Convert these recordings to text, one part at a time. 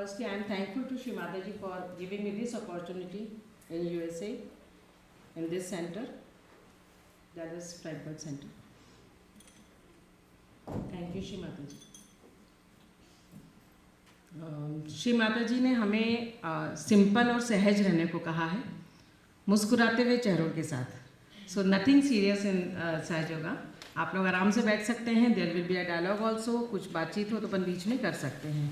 Firstly, I am thankful to Shri Mataji for giving me this opportunity in USA, in this center, that is Frankfurt Center. Thank you, Shri Mataji. Shri Mata ji ने हमें simple और सहज रहने को कहा है, मुस्कुराते हुए चेहरों के साथ. So nothing serious in Sahaja yoga. आप लोग आराम से बैठ सकते हैं. There will be a dialogue also. कुछ बातचीत हो तो अपन बीच में कर सकते हैं.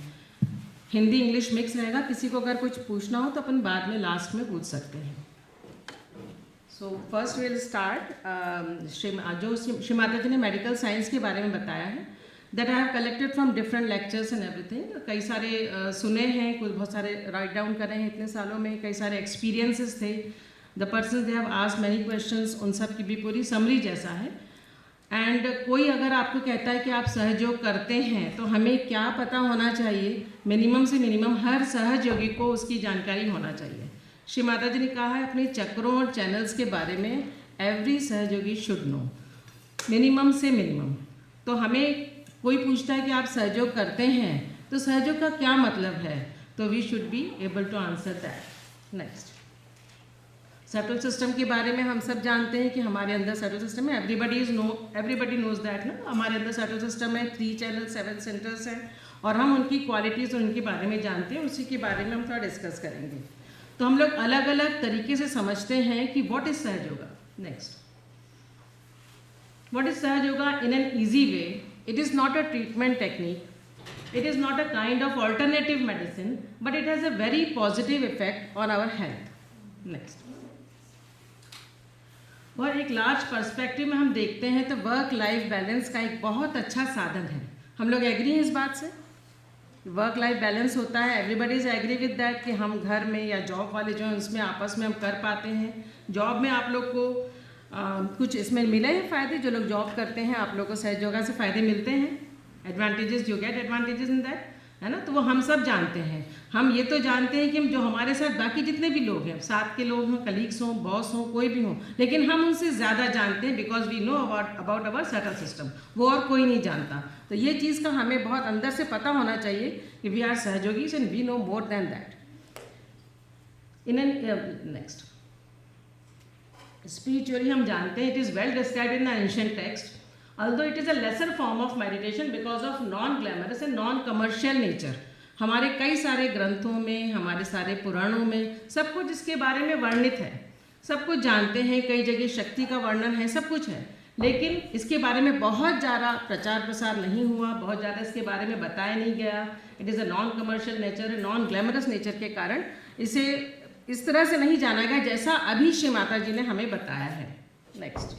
हिंदी इंग्लिश मिक्स रहेगा. किसी को अगर कुछ पूछना हो तो अपन बाद में लास्ट में पूछ सकते हैं. So first will start. Shri Mata ji ने मेडिकल साइंस के बारे में बताया है. That I have collected from different lectures and everything. कई सारे सुने हैं, कुछ बहुत सारे राइट डाउन कर रहे हैं इतने सालों में. कई सारे एक्सपीरियंसेस थे. The person they have asked many questions, उन सब की भी पूरी समरी जैसा है. एंड कोई अगर आपको कहता है कि आप सहयोग करते हैं तो हमें क्या पता होना चाहिए, मिनिमम से मिनिमम हर सहयोगी को उसकी जानकारी होना चाहिए. श्री माता जी ने कहा है अपने चक्रों और चैनल्स के बारे में एवरी सहयोगी शुड नो, मिनिमम से मिनिमम. तो हमें कोई पूछता है कि आप सहयोग करते हैं तो सहयोग का क्या मतलब है, तो we should be able to answer that. Next, central system के बारे में हम सब जानते हैं कि हमारे अंदर सेंट्रल सिस्टम है. एवरीबडी नोज दैट ना. हमारे अंदर सेंट्रल सिस्टम है, 3 चैनल 7 सेंटर्स हैं और हम उनकी क्वालिटीज़ और उनके बारे में जानते हैं. उसी के बारे में हम थोड़ा डिस्कस करेंगे. तो हम लोग अलग अलग तरीके से समझते हैं कि व्हाट इज सहज योगा. नेक्स्ट, व्हाट इज सहज yoga in an easy way. It is not a treatment technique. It is not a kind of alternative medicine, but it has a very positive effect on our health. Next. और एक large perspective में हम देखते हैं तो work life balance का एक बहुत अच्छा साधन है. हम लोग एग्री हैं इस बात से. वर्क लाइफ बैलेंस होता है, everybody is agree with that कि हम घर में या जॉब वाले जो हैं उसमें आपस में हम कर पाते हैं. जॉब में आप लोग को कुछ इसमें मिले हैं फ़ायदे. जो लोग जॉब करते हैं आप लोग को सहज योगा से फ़ायदे मिलते हैं. Advantages, you get advantages in that, है ना. तो वो हम सब जानते हैं. हम ये तो जानते हैं कि हम जो हमारे साथ बाकी जितने भी लोग हैं, साथ के लोग हों, कलीग्स हों, बॉस हों, कोई भी हों, लेकिन हम उनसे ज़्यादा जानते हैं because we know about our subtle system. वो और कोई नहीं जानता. तो ये चीज़ का हमें बहुत अंदर से पता होना चाहिए कि वी आर सहयोगीज and we know more than that. In an next, spiritually हम जानते हैं it is well described in the ancient text. Although it is a lesser form of meditation because of non-glamorous and non-commercial nature. हमारे कई सारे ग्रंथों में, हमारे सारे पुराणों में सब कुछ इसके बारे में वर्णित है. सब कुछ जानते हैं. कई जगह शक्ति का वर्णन है, सब कुछ है. लेकिन इसके बारे में बहुत ज़्यादा प्रचार प्रसार नहीं हुआ, बहुत ज़्यादा इसके बारे में बताया नहीं गया. It is a non commercial nature, non glamorous nature के कारण इसे इस तरह से नहीं जाना गया जैसा अभी श्री माता जी ने हमें बताया है. Next,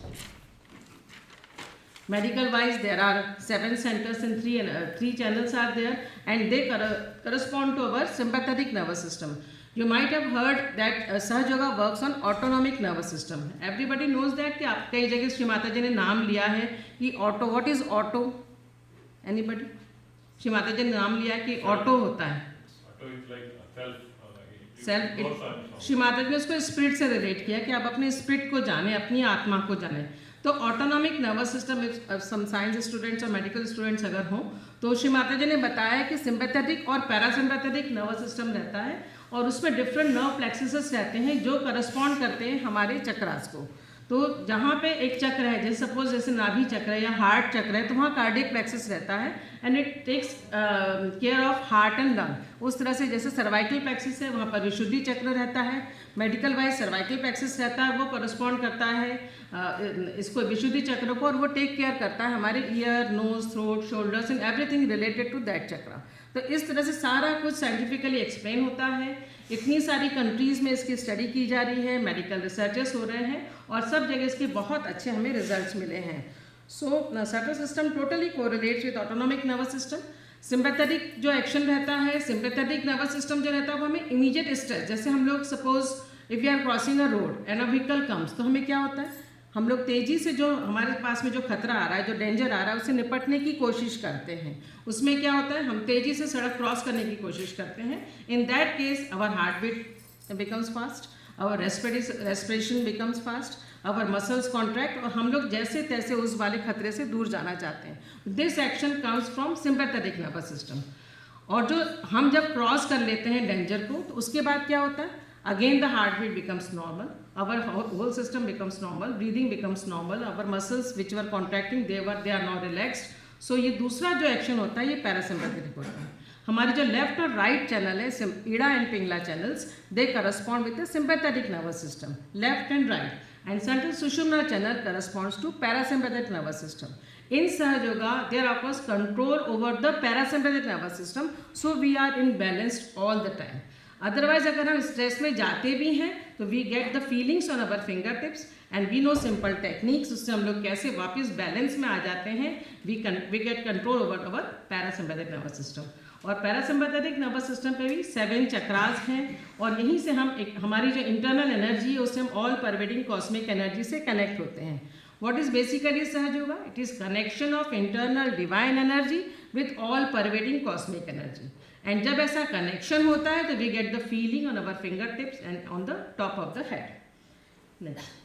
medical wise there are 7 centers and 3 channels are there and they correspond to our sympathetic nervous system. You might have heard that Sahaja Yoga works on autonomic nervous system. Everybody knows that कि आप कई जगह श्री माता जी ने नाम लिया है कि auto. What is auto? Anybody? Shri Mata ji ने नाम लिया है कि ऑटो होता है सेल्फ. श्री माता जी ने उसको स्पिरिट से रिलेट किया कि आप अपने स्पिरिट को जाने, अपनी आत्मा को जाने. तो ऑटोनॉमिक नर्वस सिस्टम, सम साइंस स्टूडेंट्स और मेडिकल स्टूडेंट्स अगर हों तो श्री माता जी ने बताया कि सिंपैथेटिक और पैरासिम्पैथेटिक नर्वस सिस्टम रहता है और उसमें डिफरेंट नर्व प्लेक्सेस रहते हैं जो करस्पॉन्ड करते हैं हमारे चक्रास को. तो जहाँ पे एक चक्र है, जैसे सपोज जैसे नाभि चक्र है या हार्ट चक्र है, तो वहाँ कार्डियक प्लेक्सस रहता है and it takes care of heart and lung. उस तरह से जैसे सर्वाइकल प्लेक्सस है वहाँ पर विशुद्धि चक्र रहता है. मेडिकल वाइज सर्वाइकल प्लेक्सस रहता है, वो करस्पॉन्ड करता है इसको विशुद्धि चक्र को और वो टेक केयर करता है हमारे ear, nose, throat, shoulders and everything related to that chakra. तो इस तरह से सारा कुछ साइंटिफिकली एक्सप्लेन होता है. इतनी सारी कंट्रीज़ में इसकी स्टडी की जा रही है, मेडिकल रिसर्चेस हो रहे हैं और सब जगह इसके बहुत अच्छे हमें रिजल्ट्स मिले हैं. So subtle system totally correlates with autonomic nervous system. Sympathetic जो एक्शन रहता है, सिंपैथेटिक नर्वस सिस्टम जो रहता है वो हमें इमीडिएट स्ट्रेस, जैसे हम लोग suppose if you are crossing a road and a vehicle comes, तो हमें क्या होता है, हम लोग तेज़ी से जो हमारे पास में जो खतरा आ रहा है, जो डेंजर आ रहा है, उससे निपटने की कोशिश करते हैं. उसमें क्या होता है, हम तेज़ी से सड़क क्रॉस करने की कोशिश करते हैं. In that case our heart beat becomes fast, our respiration becomes fast, our muscles contract और हम लोग जैसे तैसे उस वाले खतरे से दूर जाना चाहते हैं. This action comes from sympathetic nervous system. और जो हम जब क्रॉस कर लेते हैं डेंजर को, तो उसके बाद क्या होता है, again the heart beat becomes normal, our whole system becomes normal, breathing becomes normal, our muscles which were contracting they are now relaxed. So ये दूसरा जो एक्शन होता है ये पैरासिम्पैथेटिक होता है. हमारे जो लेफ्ट और राइट चैनल है, Ida and Pingala channels, they correspond with the sympathetic nervous system, left and right, and central sushumna channel corresponds to parasympathetic nervous system. In Sahaja Yoga, there occurs control over the parasympathetic nervous system, so we are in balanced all the time. Otherwise, अगर हम stress में जाते भी हैं तो we get the feelings on our finger tips and we know simple techniques, उससे हम लोग कैसे वापस बैलेंस में आ जाते हैं. We get control over our parasympathetic nervous system. और पैरासिम्पैथेटिक नर्वस सिस्टम पे भी 7 चक्रास हैं और यहीं से हम हमारी जो इंटरनल एनर्जी है उससे हम ऑल परवेडिंग कॉस्मिक एनर्जी से कनेक्ट होते हैं. What is basically Sahaja Yoga? It is connection of internal divine energy with all pervading cosmic energy. And जब ऐसा कनेक्शन होता है तो we get the feeling on our finger tips and on the top of the head. Next,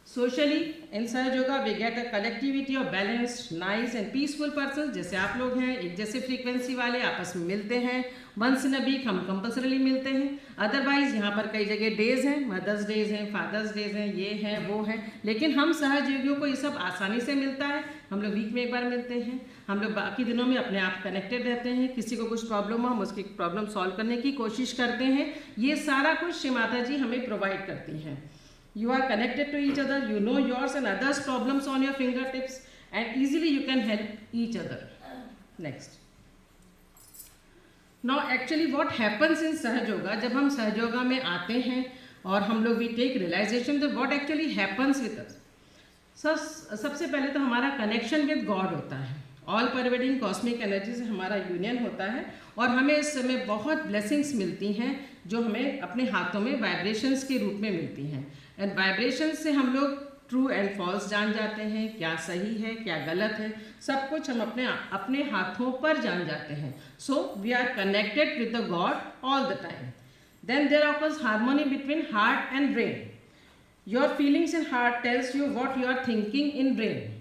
socially in Sahaja Yoga we get a collectivity of balanced, nice and peaceful person. जैसे आप लोग हैं, एक जैसे फ्रीक्वेंसी वाले आपस में मिलते हैं. वंस इन अ वीक हम कंपल्सरीली मिलते हैं. अदरवाइज यहाँ पर कई जगह डेज हैं, मदर्स डेज हैं, फादर्स डेज हैं, ये हैं वो हैं, लेकिन हम सहज योगियों को ये सब आसानी से मिलता है. हम लोग वीक में एक बार मिलते हैं. हम लोग बाकी दिनों में अपने आप कनेक्टेड रहते हैं. किसी को कुछ प्रॉब्लम हो हम उसकी प्रॉब्लम सॉल्व करने की कोशिश करते हैं. ये सारा कुछ श्री माता जी हमें प्रोवाइड करती हैं. You are connected to each other, you know yours and others' problems on your fingertips, and easily you can help each other. Next. Now actually what happens in Sahaj Yoga, जब हम सहज योगा में आते हैं और हम लोग we take realization that what actually happens with us. सबसे पहले तो हमारा कनेक्शन विद गॉड होता है. ऑल परवेडिंग कॉस्मिक एनर्जी से हमारा यूनियन होता है और हमें इस समय बहुत ब्लेसिंग्स मिलती हैं जो हमें अपने हाथों में वाइब्रेशंस के रूप में मिलती हैं. एंड वाइब्रेशंस से हम लोग ट्रू एंड फॉल्स जान जाते हैं, क्या सही है क्या गलत है, सब कुछ हम अपने हाथों पर जान जाते हैं. So we are connected with the God all the time. Then there occurs harmony between heart and brain. Your feelings in heart tells you what you are thinking in brain.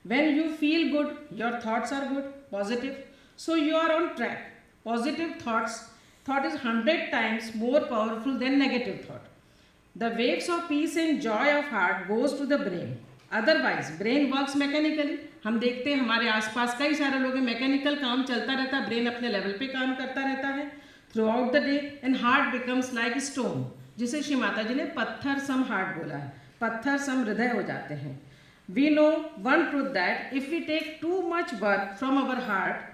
When you feel good, your thoughts are good, positive, so you are on track. Positive thought is 100 times more powerful than negative thought. The waves of peace and joy of heart goes to the brain. Otherwise, brain works mechanically. हम देखते हैं हमारे आसपास कई सारे लोग हैं, mechanical काम चलता रहता है, ब्रेन अपने लेवल पे काम करता रहता है through out the day and heart becomes like stone. जिसे श्री माता जी ने पत्थर सम हार्ट बोला है, पत्थर सम हृदय हो जाते हैं. We know one truth that if we take too much work from our heart,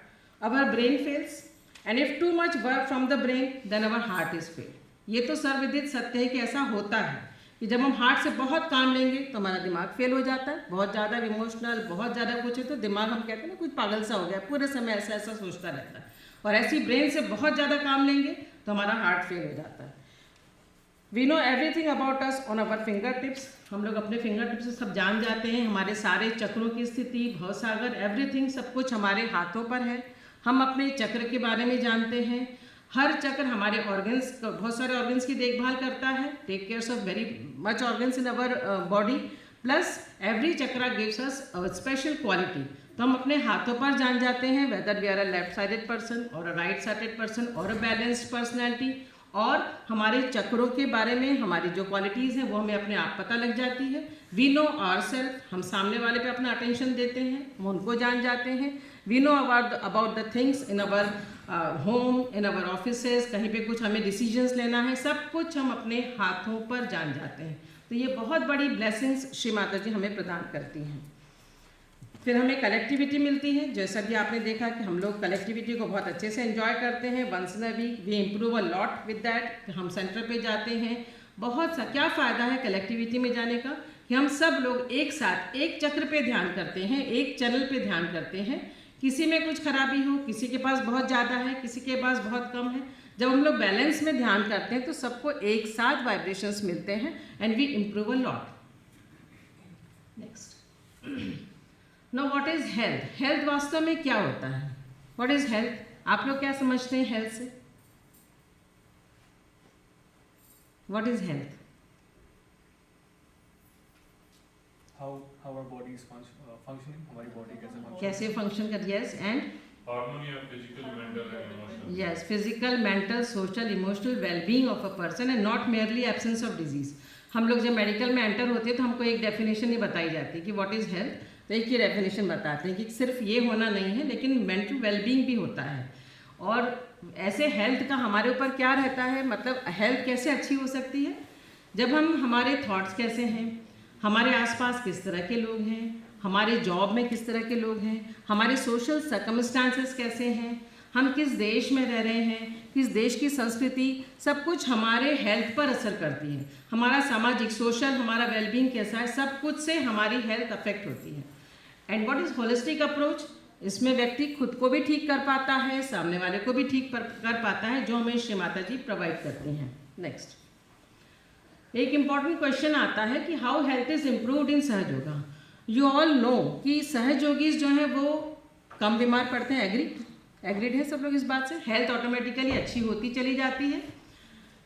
our brain fails, and if too much work from the brain, then our heart is failed. ये तो सर्वविदित सत्य है कि ऐसा होता है कि जब हम हार्ट से बहुत काम लेंगे तो हमारा दिमाग फेल हो जाता है. बहुत ज़्यादा इमोशनल, बहुत ज़्यादा कुछ है तो दिमाग हम कहते हैं ना कुछ पागल सा हो गया, पूरे समय ऐसा ऐसा सोचता रहता है. और ऐसी ब्रेन से बहुत ज़्यादा काम लेंगे तो हमारा हार्ट फेल हो जाता है. We know everything about us on our finger tips. हम लोग अपने फिंगर टिप्स से सब जान जाते हैं. हमारे सारे चक्रों की स्थिति, भवसागर, एवरीथिंग सब कुछ हमारे हाथों पर है. हम अपने चक्र के बारे में जानते हैं. हर चक्र हमारे ऑर्गन्स, बहुत सारे ऑर्गन्स की देखभाल करता है, take cares of very much organs in our body. Plus every chakra gives us a special quality. तो हम अपने हाथों पर जान जाते हैं whether we are a left sided person और अ राइट साइडेड पर्सन और अ बैलेंस्ड पर्सनैलिटी. और हमारे चक्रों के बारे में हमारी जो क्वालिटीज़ हैं वो हमें अपने आप पता लग जाती है. We know our self. हम सामने वाले पे अपना अटेंशन देते हैं, हम उनको जान जाते हैं. We know about the things in our home, in our offices, कहीं पे कुछ हमें डिसीजंस लेना है, सब कुछ हम अपने हाथों पर जान जाते हैं. तो ये बहुत बड़ी ब्लेसिंग्स श्री माता जी हमें प्रदान करती हैं. फिर हमें कलेक्टिविटी मिलती है. जैसा कि आपने देखा कि हम लोग कलेक्टिविटी को बहुत अच्छे से एंजॉय करते हैं. Once in a week we improve a lot with that. हम सेंटर पे जाते हैं. बहुत सा क्या फ़ायदा है कलेक्टिविटी में जाने का कि हम सब लोग एक साथ एक चक्र पे ध्यान करते हैं, एक चैनल पे ध्यान करते हैं. किसी में कुछ खराबी हो, किसी के पास बहुत ज़्यादा है, किसी के पास बहुत कम है, जब हम लोग बैलेंस में ध्यान करते हैं तो सबको एक साथ वाइब्रेशंस मिलते हैं and we improve a lot. Next, know what is health. Health वास्तव में क्या होता है? What is health? आप लोग क्या समझते हैं हेल्थ से? What is health? how our body is functioning, हमारी बॉडी कैसे कैसे फंक्शन कर. Yes. And harmony of physical, mental and emotional. Yes, physical, mental, social, emotional well-being of a person and not merely absence of disease. हम लोग जब medical में enter होते हैं तो हमको एक डेफिनेशन ही बताई जाती है कि व्हाट इज़ हेल्थ, तो एक ही डेफिनेशन बताते हैं कि सिर्फ ये होना नहीं है लेकिन मेंटल वेलबींग भी होता है। और ऐसे हेल्थ का हमारे ऊपर क्या रहता है, मतलब हेल्थ कैसे अच्छी हो सकती है जब हम हमारे थॉट्स कैसे हैं, हमारे आसपास किस तरह के लोग हैं, हमारे जॉब में किस तरह के लोग हैं, हमारे सोशल सर्कमस्टांसेस कैसे हैं, हम किस देश में रह रहे हैं, किस देश की संस्कृति, सब कुछ हमारे हेल्थ पर असर करती है। हमारा सामाजिक सोशल हमारा वेलबींग कैसा है, सब कुछ से हमारी हेल्थ अफेक्ट होती है। And what is holistic approach, इसमें व्यक्ति खुद को भी ठीक कर पाता है, सामने वाले को भी ठीक कर पाता है, जो हमें श्री माता जी प्रोवाइड करती हैं। नेक्स्ट, एक इम्पॉर्टेंट क्वेश्चन आता है कि how health is improved in Sahaja yoga. You all know कि सहज योगीज जो हैं वो कम बीमार पड़ते हैं। एग्रीड है सब लोग इस बात से, हेल्थ ऑटोमेटिकली अच्छी होती चली जाती है।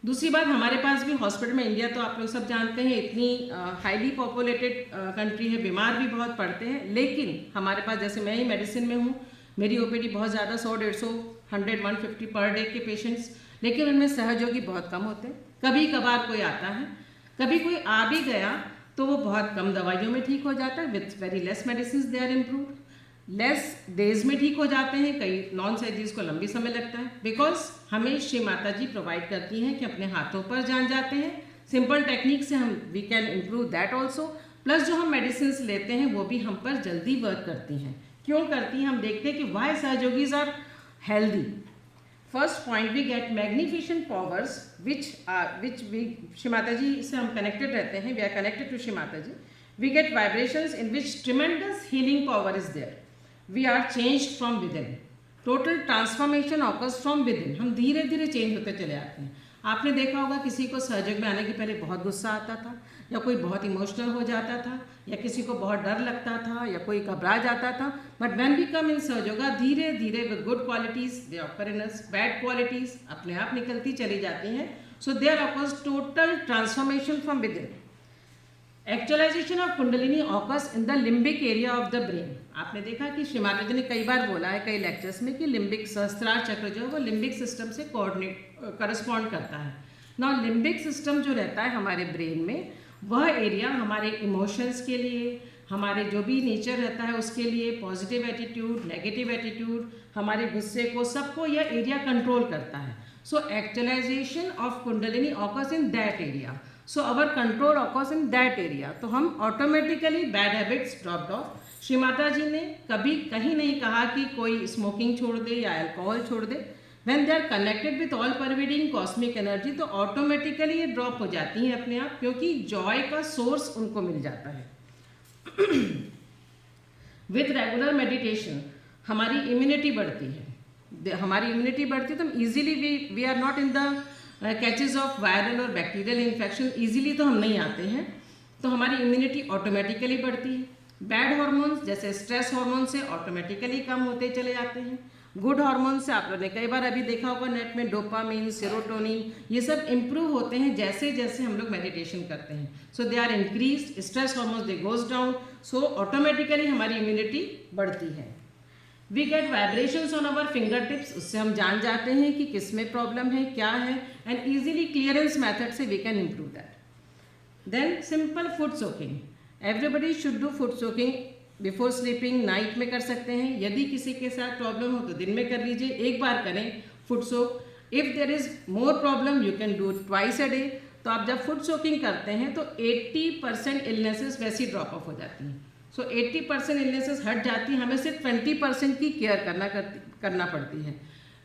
दूसरी बात, हमारे पास भी हॉस्पिटल में, इंडिया तो आप लोग सब जानते हैं इतनी हाईली पॉपुलेटेड कंट्री है, बीमार भी बहुत पड़ते हैं, लेकिन हमारे पास, जैसे मैं ही मेडिसिन में हूँ, मेरी ओपीडी बहुत ज़्यादा 100, 150, 100, 150 पर डे के पेशेंट्स, लेकिन उनमें सहयोगी बहुत कम होते हैं। कभी कभार कोई आता है, कभी कोई आ भी गया तो वो बहुत कम दवाइयों में ठीक हो जाता है, with very less medicine they are improved, less days में ठीक हो जाते हैं। कई नॉन सर्जरीज को लंबी समय लगता है, बिकॉज हमें श्री माता जी प्रोवाइड करती हैं कि अपने हाथों पर जान जाते हैं। सिंपल टेक्निक से हम we can improve that also, plus जो हम मेडिसिन लेते हैं वो भी हम पर जल्दी वर्क करती हैं। क्यों करती हैं, हम देखते हैं कि वाई सहयोगीज are healthy. First point, we get magnificent powers which we, Shri Mata ji से हम कनेक्टेड रहते हैं, we are connected to Shri Mata ji. We get vibrations in which tremendous healing power is there. We are changed from within, total transformation occurs from within. हम धीरे धीरे change होते चले आते हैं। आपने देखा होगा किसी को सहयोग में आने के पहले बहुत गुस्सा आता था, या कोई बहुत इमोशनल हो जाता था, या किसी को बहुत डर लगता था, या कोई घबरा जाता था, but when we come in Sahayoga, धीरे धीरे with good qualities they occur in us, bad qualities अपने आप निकलती चली जाती हैं। So there occurs total transformation from within. Actualisation of Kundalini occurs in the limbic area of the brain. आपने देखा कि श्री माता जी ने कई बार बोला है कई लेक्चर्स में कि लिम्बिक सहस्त्रार चक्र जो है वो लिम्बिक सिस्टम से करस्पॉन्ड करता है। नाउ लिम्बिक सिस्टम जो रहता है हमारे ब्रेन में, वह एरिया हमारे इमोशंस के लिए, हमारे जो भी नेचर रहता है उसके लिए, पॉजिटिव एटीट्यूड, नेगेटिव एटीट्यूड, हमारे गुस्से को, सबको यह एरिया कंट्रोल करता है। So actualization of Kundalini occurs in that area, so our control occurs in that area. तो हम automatically bad habits dropped off. Shri Mata ji ने कभी कहीं नहीं कहा कि कोई स्मोकिंग छोड़ दे या अल्कोहल छोड़ दे। When they are connected with all pervading cosmic energy, तो ऑटोमेटिकली ये ड्रॉप हो जाती हैं अपने आप, क्योंकि जॉय का सोर्स उनको मिल जाता है। विथ रेगुलर मेडिटेशन हमारी इम्यूनिटी बढ़ती है। हमारी इम्यूनिटी बढ़ती है तो हम easily we are not in the catches of viral और बैक्टीरियल इन्फेक्शन, ईजिली तो हम नहीं आते हैं, तो हमारी इम्यूनिटी ऑटोमेटिकली बढ़ती है। बैड हार्मोन्स जैसे स्ट्रेस हार्मोन से ऑटोमेटिकली कम होते चले जाते हैं। गुड हार्मोन से आप लोगों ने कई बार अभी देखा होगा नेट में, डोपामिन, सेरोटोनिन, ये सब इम्प्रूव होते हैं जैसे जैसे हम लोग मेडिटेशन करते हैं। So they are increase, stress hormones they goes down, so automatically हमारी इम्यूनिटी बढ़ती है। We get vibrations on our finger tips, उससे हम जान जाते हैं कि किस में प्रॉब्लम है, क्या है, एंड ईजिली क्लियरेंस मैथड से we can improve that. Then simple food soaking, everybody should do food soaking before sleeping, night में कर सकते हैं। यदि किसी के साथ प्रॉब्लम हो तो दिन में कर लीजिए, एक बार करें food soak. If there is more problem you can do twice a day. तो आप जब फूड सोकिंग करते हैं तो 80% इलनेसेस वैसी ड्रॉप ऑफ हो जाती हैं। सो 80% इलनेसेस हट जाती हैं, हमें सिर्फ 20% की केयर करना पड़ती है।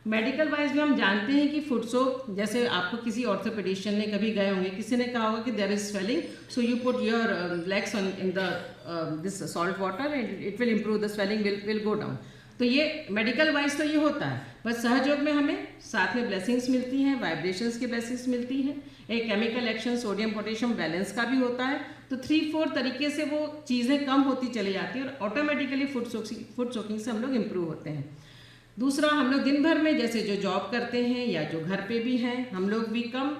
मेडिकल वाइज भी हम जानते हैं कि फुट सोप, जैसे आपको किसी ऑर्थोपेडिशियन ने कभी गए होंगे, किसी ने कहा होगा कि there is swelling, so you put your legs on in the this salt water and it will improve, the swelling will go down. तो ये मेडिकल वाइज तो ये होता है, बस सहयोग में हमें साथ में ब्लेसिंग्स मिलती हैं, वाइब्रेशंस की ब्लेसिंग्स मिलती हैं, एक chemical action sodium potassium balance का भी होता है। तो 3-4 तरीके से वो चीज़ें कम होती चली जाती हैं और ऑटोमेटिकली फूड सोकिंग से हम लोग इम्प्रूव होते हैं। दूसरा, हम लोग दिन भर में जैसे जो जॉब करते हैं या जो घर पे भी हैं, हम लोग वी कम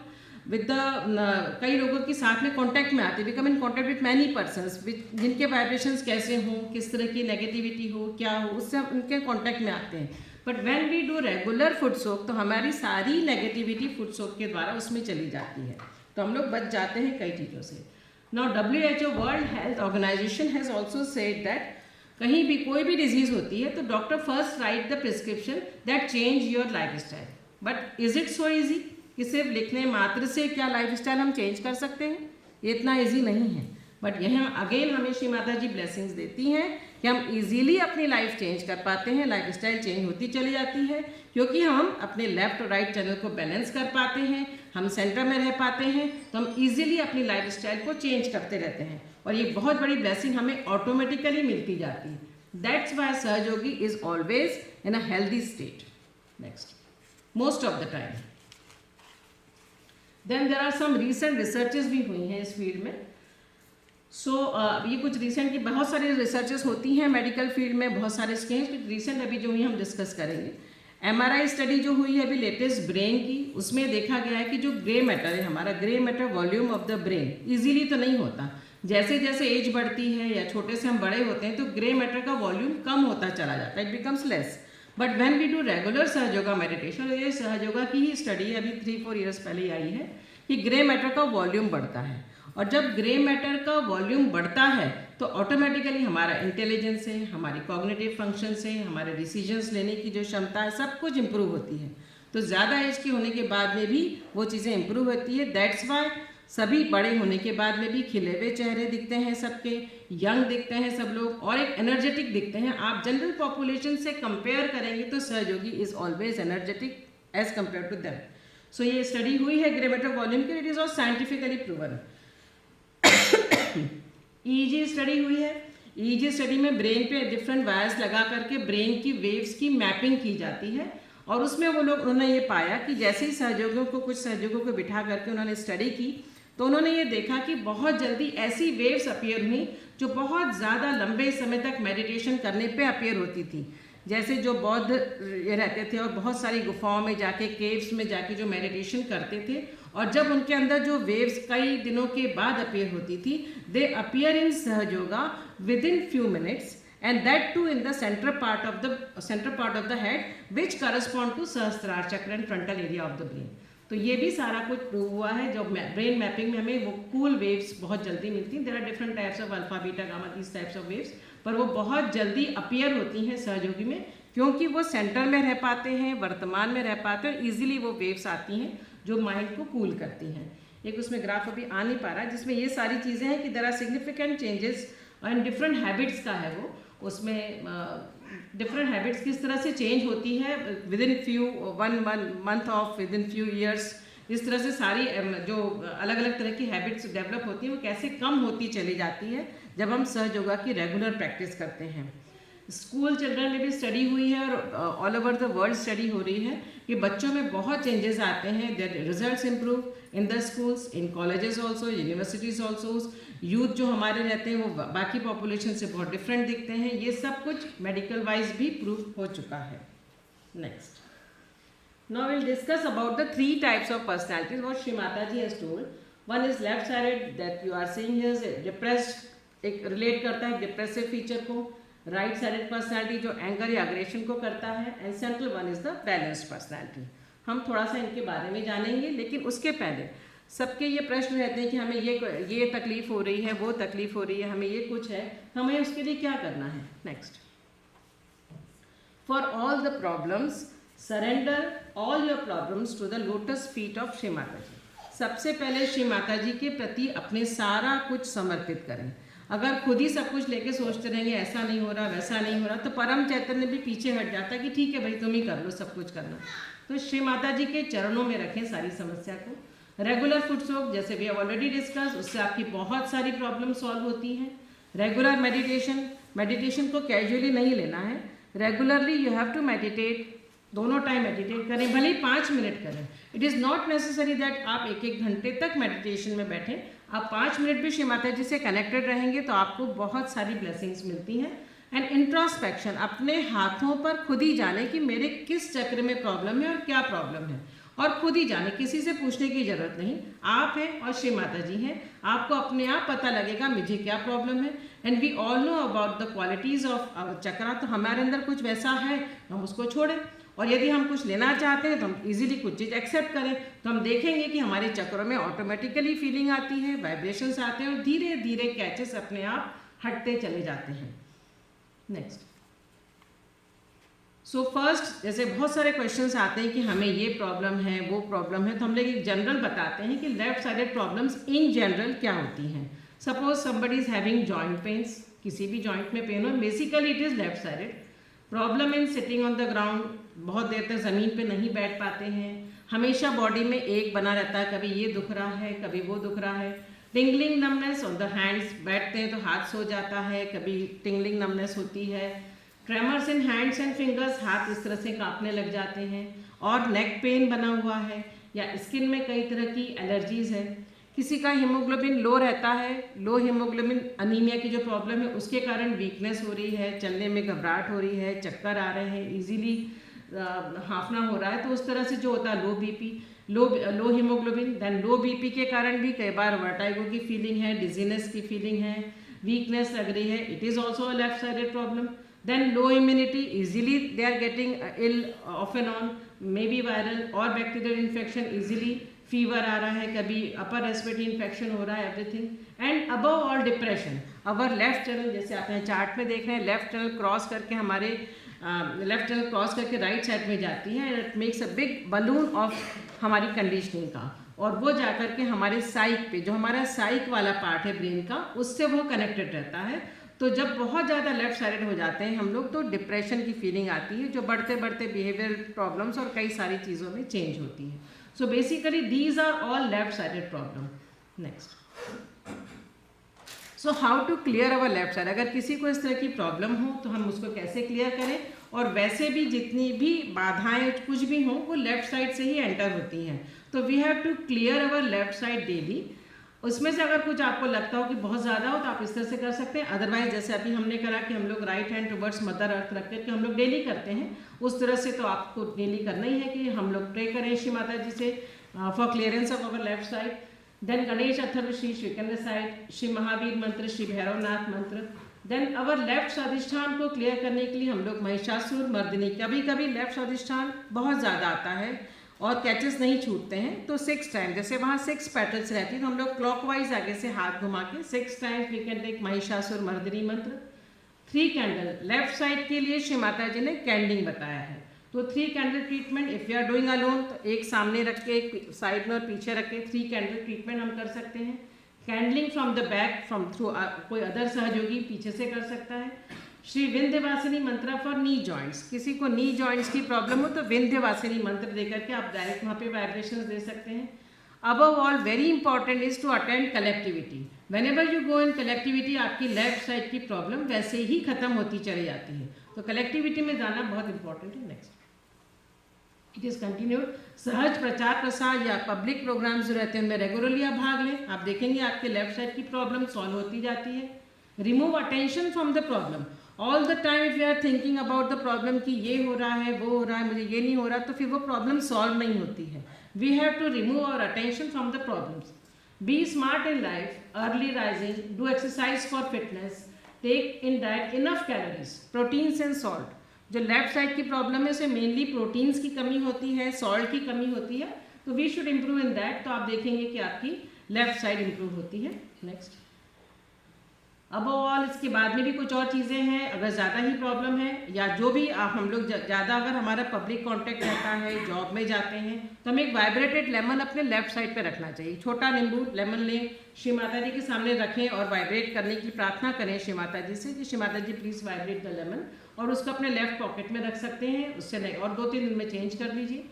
विद द कई लोगों के साथ में कांटेक्ट में आते हैं, we come in contact with many persons जिनके वाइब्रेशंस कैसे हों, किस तरह की नेगेटिविटी हो, क्या हो, उससे हम उनके कांटेक्ट में आते हैं। But when we do regular foot soak तो हमारी सारी नेगेटिविटी फुट सोक के द्वारा उसमें चली जाती है, तो हम लोग बच जाते हैं कई चीज़ों से। Now WHO world health organization has also said that कहीं भी कोई भी डिजीज़ होती है तो doctor first right the prescription that change your lifestyle. But is it so easy कि सिर्फ लिखने मात्र से क्या लाइफ स्टाइल हम चेंज कर सकते हैं? ये इतना ईजी नहीं है। बट यह अगेन हमें श्री माता जी ब्लेसिंग्स देती हैं कि हम इजीली अपनी लाइफ चेंज कर पाते हैं, लाइफ स्टाइल चेंज होती चली जाती है, क्योंकि हम अपने लेफ्ट और राइट चैनल को बैलेंस कर पाते हैं, हम सेंटर में रह पाते हैं, तो हम इजीली अपनी लाइफ स्टाइल को चेंज करते रहते हैं और ये बहुत बड़ी ब्लेसिंग हमें ऑटोमेटिकली मिलती जाती है। दैट्स वाई सहयोगी is always in a healthy state. Next, most of the time. Then there are some recent researches भी हुई हैं इस फील्ड में। ये कुछ रिसेंट की बहुत सारी रिसर्चेस होती हैं मेडिकल फील्ड में, बहुत सारे स्केल्स रिसेंट अभी जो हुई हम डिस्कस करेंगे। MRI स्टडी जो हुई है अभी लेटेस्ट ब्रेन की, उसमें देखा गया है कि जो ग्रे मैटर है हमारा, grey matter volume of the brain easily तो नहीं होता, जैसे जैसे एज बढ़ती है या छोटे से हम बड़े होते हैं तो ग्रे मैटर का वॉल्यूम कम होता चला जाता है, it becomes less. But when we do regular Sahajayoga meditation, ये सहयोगा की ही स्टडी अभी 3-4 ईयर्स पहले ही आई है कि ग्रे मैटर का वॉल्यूम बढ़ता है, और जब ग्रे मैटर का वॉल्यूम बढ़ता है तो ऑटोमेटिकली हमारा इंटेलिजेंस है, हमारी कॉग्निटिव फंक्शन से, हमारे डिसीजंस लेने की जो क्षमता है, सब कुछ इम्प्रूव होती है। तो ज़्यादा एज के होने के बाद में भी वो चीज़ें इम्प्रूव होती है। दैट्स वाई सभी बड़े होने के बाद में भी खिले हुए चेहरे दिखते हैं सबके, यंग दिखते हैं सब लोग और एक एनर्जेटिक दिखते हैं। आप जनरल पॉपुलेशन से कंपेयर करेंगे तो सहयोगी is always energetic as compared to them. So ये स्टडी हुई है ग्रे मैटर वॉल्यूम की, it is all scientifically proven. EEG study हुई है। EEG स्टडी में ब्रेन पे डिफरेंट वायर्स लगा करके ब्रेन की वेव्स की मैपिंग की जाती है, और उसमें उन्होंने ये पाया कि जैसे ही सहयोगियों को, कुछ सहयोगियों को बिठा करके उन्होंने स्टडी की तो उन्होंने ये देखा कि बहुत जल्दी ऐसी वेव्स अपीयर हुई जो बहुत ज़्यादा लंबे समय तक मेडिटेशन करने पे अपीयर होती थी। जैसे जो बौद्ध ये रहते थे और बहुत सारी गुफाओं में जाके, केव्स में जाके जो मेडिटेशन करते थे, और जब उनके अंदर जो वेव्स कई दिनों के बाद अपीयर होती थी, they appear in Sahajayoga within few minutes, and that too in the center part of the head which correspond to सहस्त्रार चक्र and frontal area of the brain। तो ये भी सारा कुछ प्रूव हुआ है। जो ब्रेन मैपिंग में हमें वो कूल वेव्स बहुत जल्दी मिलती हैं। There are different types of alpha beta gamma, these types of waves, पर वो बहुत जल्दी अपीयर होती हैं सहयोगी में, क्योंकि वो सेंटर में रह पाते हैं, वर्तमान में रह पाते हैं, और ईजिली वो वेव्स आती हैं जो माइंड को कूल करती हैं। एक उसमें ग्राफ अभी आ नहीं पा रहा है जिसमें ये सारी चीज़ें हैं कि there are significant changes and different habits का है वो, उसमें डिफरेंट हैबिट्स किस तरह से चेंज होती है with in few one month of with in few years, इस तरह से सारी जो अलग अलग तरह की हैबिट्स डेवलप होती हैं वो कैसे कम होती चली जाती है जब हम सहयोगा की रेगुलर प्रैक्टिस करते हैं। स्कूल चिल्ड्रन में भी स्टडी हुई है और all over the world study हो रही है कि बच्चों में बहुत चेंजेस आते हैं, their results improve in the schools, in colleges also, universities also. Youth जो हमारे रहते हैं वो बाकी पॉपुलेशन से बहुत डिफरेंट दिखते हैं। ये सब कुछ मेडिकल वाइज भी प्रूव हो चुका है। Next, now will discuss about the 3 types of personalities what Shri Mata ji has told. One is left sided that you are seeing his depressed, एक रिलेट करता है डिप्रेसिव फीचर को। राइट साइडेड पर्सनैलिटी जो anger या अग्रेशन को करता है, and central one is the balanced personality. हम थोड़ा सा इनके बारे में जानेंगे, लेकिन उसके पहले सबके ये प्रश्न रहते हैं कि हमें ये तकलीफ हो रही है, वो तकलीफ हो रही है, हमें ये कुछ है, हमें उसके लिए क्या करना है। Next, for all the problems surrender all your problems to the lotus feet of Shri Mata ji. सबसे पहले श्री माता जी के प्रति अपने सारा कुछ समर्पित करें। अगर खुद ही सब कुछ लेके सोचते रहेंगे ऐसा नहीं हो रहा, वैसा नहीं हो रहा, तो परम चैतन्य भी पीछे हट जाता है कि ठीक है भाई तुम ही कर लो सब कुछ करना। तो श्री माता जी के चरणों में रखें सारी समस्या को। रेगुलर फुट सोक, जैसे वी हैव ऑलरेडी डिस्कस, उससे आपकी बहुत सारी प्रॉब्लम सॉल्व होती हैं। रेगुलर मेडिटेशन को कैजुअली नहीं लेना है, regularly you have to meditate. दोनों टाइम मेडिटेट करें, भले ही 5 मिनट करें। It is not necessary that आप 1-1 घंटे तक मेडिटेशन में बैठें। आप 5 मिनट भी श्री माता जी से कनेक्टेड रहेंगे तो आपको बहुत सारी ब्लेसिंग्स मिलती हैं। एंड इंट्रोस्पेक्शन, अपने हाथों पर खुद ही जाने कि मेरे किस चक्र में प्रॉब्लम है और क्या प्रॉब्लम है, और खुद ही जाने, किसी से पूछने की ज़रूरत नहीं। आप हैं और श्री माता जी हैं, आपको अपने आप पता लगेगा मुझे क्या प्रॉब्लम है। And we all know about the qualities of our chakra, तो हमारे अंदर कुछ वैसा है हम उसको छोड़ें, और यदि हम कुछ लेना चाहते हैं तो हम इजीली कुछ चीज़ एक्सेप्ट करें, तो हम देखेंगे कि हमारे चक्रों में ऑटोमेटिकली फीलिंग आती है, वाइब्रेशंस आते हैं और धीरे धीरे कैचेस अपने आप हटते चले जाते हैं। नेक्स्ट, सो फर्स्ट, जैसे बहुत सारे क्वेश्चंस आते हैं कि हमें ये प्रॉब्लम है, वो प्रॉब्लम है, तो हम लोग एक जनरल बताते हैं कि left sided problems in general क्या होती हैं। Suppose somebody is having joint pains, किसी भी जॉइंट में पेन हो, basically it is left sided. Problem in sitting on the ground, बहुत देर तक ज़मीन पे नहीं बैठ पाते हैं, हमेशा बॉडी में एक बना रहता है, कभी ये दुख रहा है कभी वो दुख रहा है। Tingling numbness on the hands, बैठते हैं तो हाथ सो जाता है, कभी टिंगलिंग नमनेस होती है। Tremors in hands and fingers, हाथ इस तरह से कांपने लग जाते हैं। और नेक पेन बना हुआ है, या स्किन में कई तरह की एलर्जीज़ है। किसी का हीमोग्लोबिन लो रहता है, लो हीमोग्लोबिन अनीमिया की जो प्रॉब्लम है उसके कारण वीकनेस हो रही है, चलने में घबराहट हो रही है, चक्कर आ रहे हैं, इजीली हाफना हो रहा है, तो उस तरह से जो होता है low BP, low haemoglobin, then low BP के कारण भी कई बार वर्टाइगो की फीलिंग है, डिजीनेस की फीलिंग है, वीकनेस लग रही है, it is also a left sided problem. Then low immunity, easily they are getting ill off and on, may be viral और बैक्टीरियल इन्फेक्शन, इजीली फीवर आ रहा है, कभी अपर रेस्पिरेटरी इन्फेक्शन हो रहा है, everything. And above all depression. Our left channel, जैसे आप यहाँ चार्ट में देख रहे हैं, लेफ्ट चैनल क्रॉस करके हमारे लेफ्ट चैनल क्रॉस करके राइट साइड में जाती है, and it makes a big balloon of हमारी कंडीशनिंग का, और वो जा कर के हमारे साइक पे, जो हमारा साइक वाला पार्ट है ब्रेन का, उससे वो कनेक्टेड रहता है। तो जब बहुत ज़्यादा लेफ्ट साइडेड हो जाते हैं हम लोग, तो डिप्रेशन की फीलिंग आती है, जो बढ़ते बढ़ते बिहेवियर प्रॉब्लम्स और कई सारी चीज़ों में चेंज होती है। So basically these are all left sided problem. Next. So how to clear our left side? अगर किसी को इस तरह की प्रॉब्लम हो तो हम उसको कैसे क्लियर करें, और वैसे भी जितनी भी बाधाएं कुछ भी हों वो लेफ्ट साइड से ही एंटर होती हैं, तो we have to clear our left side daily. उसमें से अगर कुछ आपको लगता हो कि बहुत ज़्यादा हो तो आप इस तरह से कर सकते हैं, अदरवाइज जैसे अभी हमने करा कि हम लोग right hand towards mother earth रख करके हम लोग डेली करते हैं, उस तरह से तो आपको डेली करना ही है कि हम लोग प्रे करें श्री माता जी से for clearance of our left side. Then Ganesh Atharva श्री श्रीकंद साइड, श्री महावीर मंत्र, श्री भैरवनाथ मंत्र। देन अवर लेफ्ट स्वादिष्ठान को क्लियर करने के लिए हम लोग महिषासुर मर्दिनी, कभी कभी लेफ्ट स्वादिष्ठान बहुत ज़्यादा आता है और कैचेस नहीं छूटते हैं, तो 6 टाइम, जैसे वहाँ 6 पेटल्स रहती है तो हम लोग क्लॉकवाइज आगे से हाथ घुमा के 6 times we can take Mahishasura Mardini mantra. 3 candle, left side के लिए श्री माता जी ने कैंडलिंग बताया है, तो 3 candle treatment, if you are doing alone तो एक सामने रख के, एक साइड में और पीछे रख के 3 कैंडल ट्रीटमेंट हम कर सकते हैं। कैंडलिंग from the back, from through कोई अदर सहयोगी पीछे से कर सकता है। श्री विंध्यवासिनी मंत्र फॉर नी जॉइंट्स, किसी को नी जॉइंट्स की प्रॉब्लम हो तो विंध्यवासिनी मंत्र दे करके आप डायरेक्ट वहाँ पे वाइब्रेशंस दे सकते हैं। Above all very important is to attend collectivity, whenever you go in collectivity आपकी लेफ्ट साइड की प्रॉब्लम वैसे ही खत्म होती चली जाती है, तो कलेक्टिविटी में जाना बहुत इंपॉर्टेंट है। Next, it is continued. सहज प्रचार प्रसार या पब्लिक प्रोग्राम्स जो रहते हैं उनमें रेगुलरली आप भाग लें, आप देखेंगे आपके लेफ्ट साइड की प्रॉब्लम सॉल्व होती जाती है। Remove attention from the problem, all the time if you are thinking about the problem कि ये हो रहा है वो हो रहा है मुझे ये नहीं हो रहा, तो फिर वो प्रॉब्लम सॉल्व नहीं होती है। We have to remove our attention from the problems. Be smart in life, early rising, do exercise for fitness, take in diet enough calories, proteins and salt. जो लेफ्ट साइड की problem है उसे mainly proteins की कमी होती है, salt की कमी होती है, तो we should improve in that, तो आप देखेंगे कि आपकी लेफ्ट साइड इम्प्रूव होती है। नेक्स्ट, अब ऑल इसके बाद में भी कुछ और चीज़ें हैं, अगर ज़्यादा ही प्रॉब्लम है या जो भी हम लोग ज़्यादा अगर हमारा पब्लिक कांटेक्ट रहता है, जॉब में जाते हैं, तो हमें एक वाइब्रेटेड लेमन अपने लेफ्ट साइड पे रखना चाहिए। छोटा नींबू लेमन लें, श्री माता जी के सामने रखें और वाइब्रेट करने की प्रार्थना करें श्री माता जी से कि Shri Mata ji please vibrate the lemon, और उसको अपने लेफ्ट पॉकेट में रख सकते हैं, उससे नहीं और 2-3 दिन में चेंज कर लीजिए।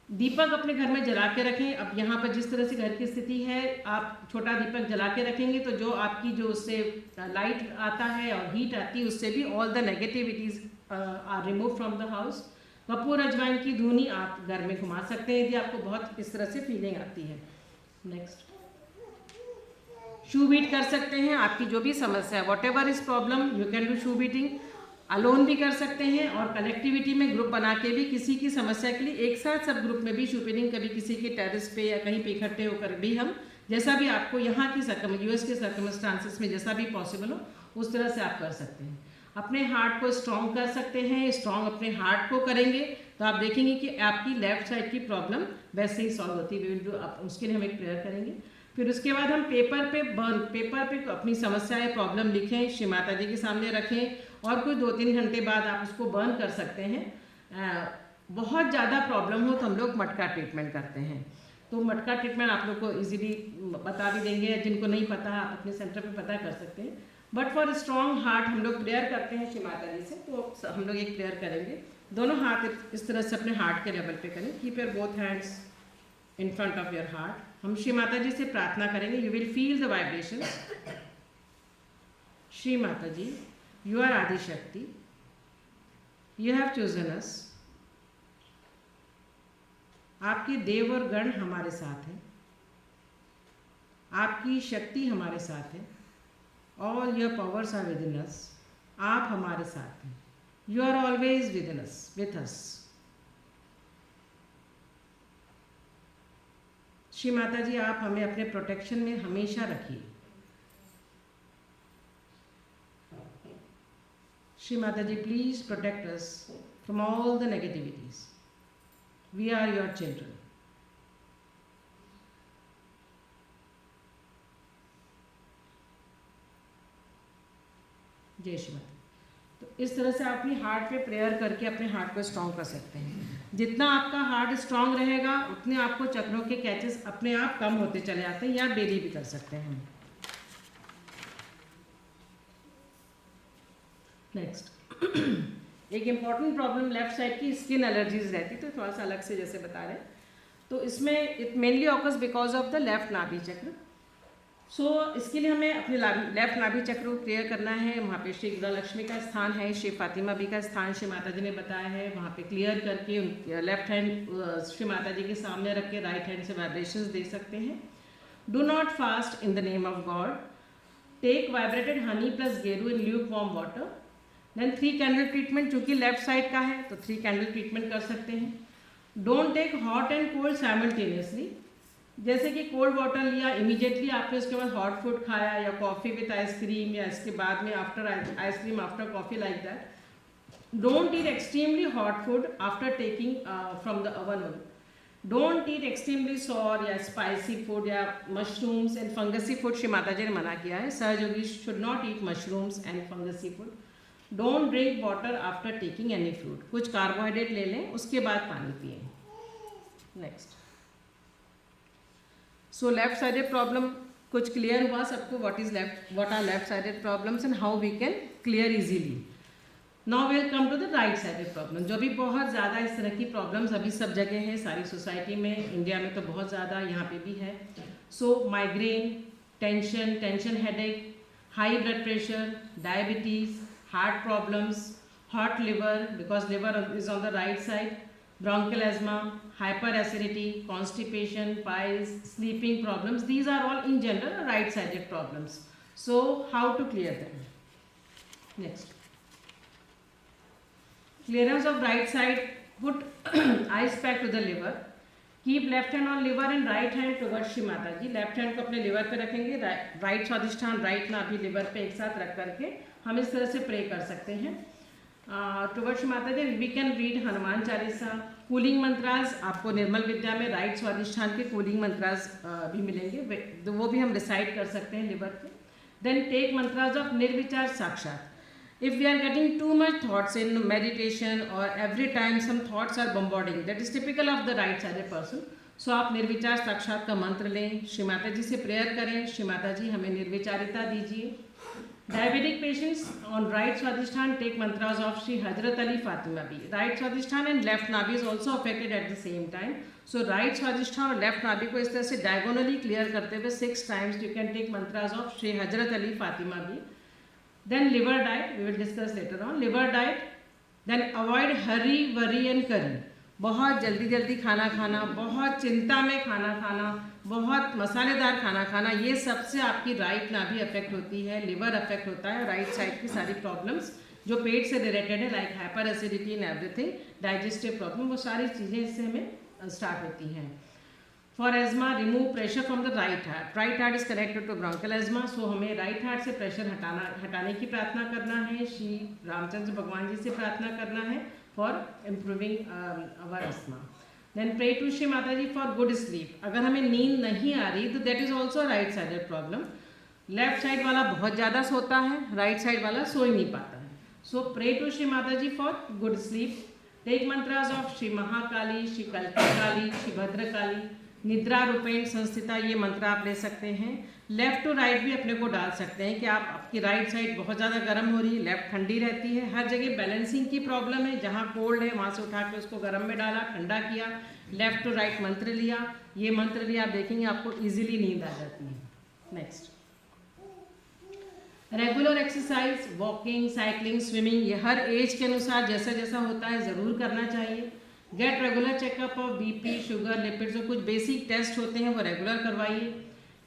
दीपक अपने घर में जला के रखें। अब यहाँ पर जिस तरह से घर की स्थिति है, आप छोटा दीपक जला के रखेंगे तो जो आपकी जो उससे लाइट आता है और हीट आती है उससे भी all the negativities are remove from the house. कपूर अजवाइन की धुनी आप घर में घुमा सकते हैं यदि आपको बहुत इस तरह से फीलिंग आती है। नेक्स्ट, शू बीट कर सकते हैं, आपकी जो भी समस्या है, what ever is problem you can do shoe beating. Alone भी कर सकते हैं और कलेक्टिविटी में ग्रुप बना के भी किसी की समस्या के लिए एक साथ सब ग्रुप में भी शूपिनिंग कभी किसी के टेरेस पे या कहीं पे इकट्ठे होकर भी हम जैसा भी आपको यहाँ की यूएस के सर्कमस्टांसेस में जैसा भी पॉसिबल हो उस तरह से आप कर सकते हैं। अपने हार्ट को स्ट्रॉन्ग कर सकते हैं। स्ट्रॉन्ग अपने हार्ट को करेंगे तो आप देखेंगे कि आपकी लेफ्ट साइड की प्रॉब्लम वैसे ही सॉल्व होती है। उसके लिए हम एक प्रेयर करेंगे। फिर उसके बाद हम पेपर पे अपनी समस्याएं प्रॉब्लम लिखें, श्री माता जी के सामने रखें और कुछ 2-3 घंटे बाद आप उसको बर्न कर सकते हैं। बहुत ज़्यादा प्रॉब्लम हो तो हम लोग मटका ट्रीटमेंट करते हैं। तो मटका ट्रीटमेंट आप लोग को इजीली बता भी देंगे, जिनको नहीं पता आप अपने सेंटर पे पता कर सकते हैं। बट फॉर स्ट्रॉन्ग हार्ट हम लोग प्रेयर करते हैं श्री माता जी से, तो हम लोग एक प्रेयर करेंगे। दोनों हाथ इस तरह से अपने हार्ट के लेवल पे करें। Keep your both hands in front of your heart. हम श्री माता जी से प्रार्थना करेंगे। You will feel the vibration. Shri Mata ji, you are आदि शक्ति, यू हैव चोजन अस। आपके देव और गण हमारे साथ हैं, आपकी शक्ति हमारे साथ है। All your powers are within us. आप हमारे साथ हैं। You are always within us, with us. Shri Mata ji, आप हमें अपने प्रोटेक्शन में हमेशा रखिए। Shri Mata ji, please protect us from all the negativities. We are your children. जय श्री माता। तो इस तरह से आप अपनी हार्ट पे प्रेयर करके अपने हार्ट को स्ट्रॉन्ग कर सकते हैं। जितना आपका हार्ट स्ट्रॉन्ग रहेगा उतने आपको चक्रों के कैचेस अपने आप कम होते चले जाते हैं, या डेली भी कर सकते हैं। नेक्स्ट, एक इम्पॉर्टेंट प्रॉब्लम लेफ्ट साइड की स्किन एलर्जीज रहती, तो थोड़ा सा अलग से जैसे बता रहे हैं। तो इसमें it mainly occurs because of the left नाभि चक्र। सो इसके लिए हमें अपने लेफ्ट नाभि चक्र को क्लियर करना है। वहाँ पे श्री गृहलक्ष्मी का स्थान है, श्री फातिमा बी का स्थान श्री माता जी ने बताया है। वहाँ पे क्लियर करके लेफ्ट हैंड श्री माता जी के सामने रख के राइट हैंड से वाइब्रेशंस दे सकते हैं। Do not fast in the name of God. Take vibrated honey plus geru in lukewarm water. Then 3 candle treatment, चूँकि लेफ्ट साइड का है तो 3 कैंडल ट्रीटमेंट कर सकते हैं। Don't take hot and cold simultaneously. जैसे कि कोल्ड वाटर लिया, इमीडिएटली आपने उसके बाद हॉट फूड खाया या कॉफ़ी विथ आइसक्रीम, या इसके बाद में after ice cream after coffee, like that. Don't eat extremely hot food after taking from the oven only. Don't eat extremely sour या स्पाइसी फूड या mushrooms and fungusy food Shri Mata ji ने मना किया है। सहयोगी should not eat mushrooms and fungusy food. Don't drink water after taking any fruit. कुछ carbohydrate ले लें, उसके बाद पानी पिए। Next, so left sided problem कुछ क्लियर हुआ सबको, what are left sided problems and how we can clear easily. Now will come to the right sided problem, जो भी बहुत ज़्यादा इस तरह की प्रॉब्लम्स अभी सब जगह है, सारी सोसाइटी में, इंडिया में तो बहुत ज़्यादा, यहाँ पे भी है। So migraine, tension headache, high blood pressure, diabetes, heart problems, hot liver because liver is on the right side, bronchial asthma, hyperacidity, constipation, piles, sleeping problems, these are all in general right sided problems. So how to clear them? Next, clearance of right side, put ice pack to the liver, keep left hand on liver and right hand towards Shri Mata Ji। Left hand को अपने liver पे रखेंगे, right स्वादिष्ठान right नाभि liver पे एक साथ रख करके हम इस तरह से प्रे कर सकते हैं towards Mata ji. We can read Hanuman Chalisa. Cooling mantras आपको निर्मल विद्या में राइट स्वादिष्ठान के कूलिंग मंत्रास भी मिलेंगे, तो वो भी हम रिसाइट कर सकते हैं लिवर पे। Then take mantras of Nirvichar Sakshat. If we are getting too much thoughts in meditation और every time some thoughts are bombarding, that is typical of the right sided person. So आप निर्विचार साक्षात का मंत्र लें, श्री माता जी से प्रेयर करें, श्री माता जी हमें निर्विचारिता दीजिए। Diabetic patients on right swadhisthana take mantras of Shri Hazrat Ali Fatima Bi. Right swadhisthana and left nabi is also affected at the same time. So right swadhisthana और left nabi को इस तरह से diagonally clear करते हुए 6 times you can take mantras of Shri Hazrat Ali Fatima Bi. Then liver diet, we will discuss later on. Liver diet, then avoid hurry, worry and curry. बहुत जल्दी खाना खाना, बहुत चिंता में खाना खाना, बहुत मसालेदार खाना खाना, ये सबसे आपकी राइट नाभि अफेक्ट होती है, लिवर अफेक्ट होता है, राइट साइड की सारी प्रॉब्लम्स जो पेट से रिलेटेड है, like hyper acidity and everything, digestive problem, वो सारी चीज़ें इससे हमें स्टार्ट होती हैं। For asthma remove pressure from the right heart, right heart is connected to bronchial asthma, so हमें राइट हार्ट से प्रेशर हटाने की प्रार्थना करना है, श्री रामचंद्र भगवान जी से प्रार्थना करना है for improving our asthma. Then pray to Shri Mata ji for good sleep, अगर हमें नींद नहीं आ रही तो that is also right sided problem, left side वाला बहुत ज़्यादा सोता है, राइट साइड वाला सो ही नहीं पाता है। सो pray to Shri Mata ji for good sleep, take mantras of Shri Mahakali, Shri Kalpakali, Shri Bhadrakali, निद्रा रूपेण संस्थिता, ये मंत्र आप ले सकते हैं। लेफ्ट टू राइट भी अपने को डाल सकते हैं कि आपकी राइट साइड बहुत ज़्यादा गर्म हो रही है, लेफ्ट ठंडी रहती है, हर जगह बैलेंसिंग की प्रॉब्लम है, जहाँ कोल्ड है वहाँ से उठा के उसको गर्म में डाला, ठंडा किया, लेफ्ट टू राइट मंत्र लिया, ये मंत्र भी आप देखेंगे आपको ईजिली नींद आ जाती है। Next, regular exercise, walking, cycling, swimming, ये हर एज के अनुसार जैसा जैसा होता है ज़रूर करना चाहिए। Get regular checkup of BP, sugar, lipid, जो कुछ बेसिक टेस्ट होते हैं वो रेगुलर करवाइए।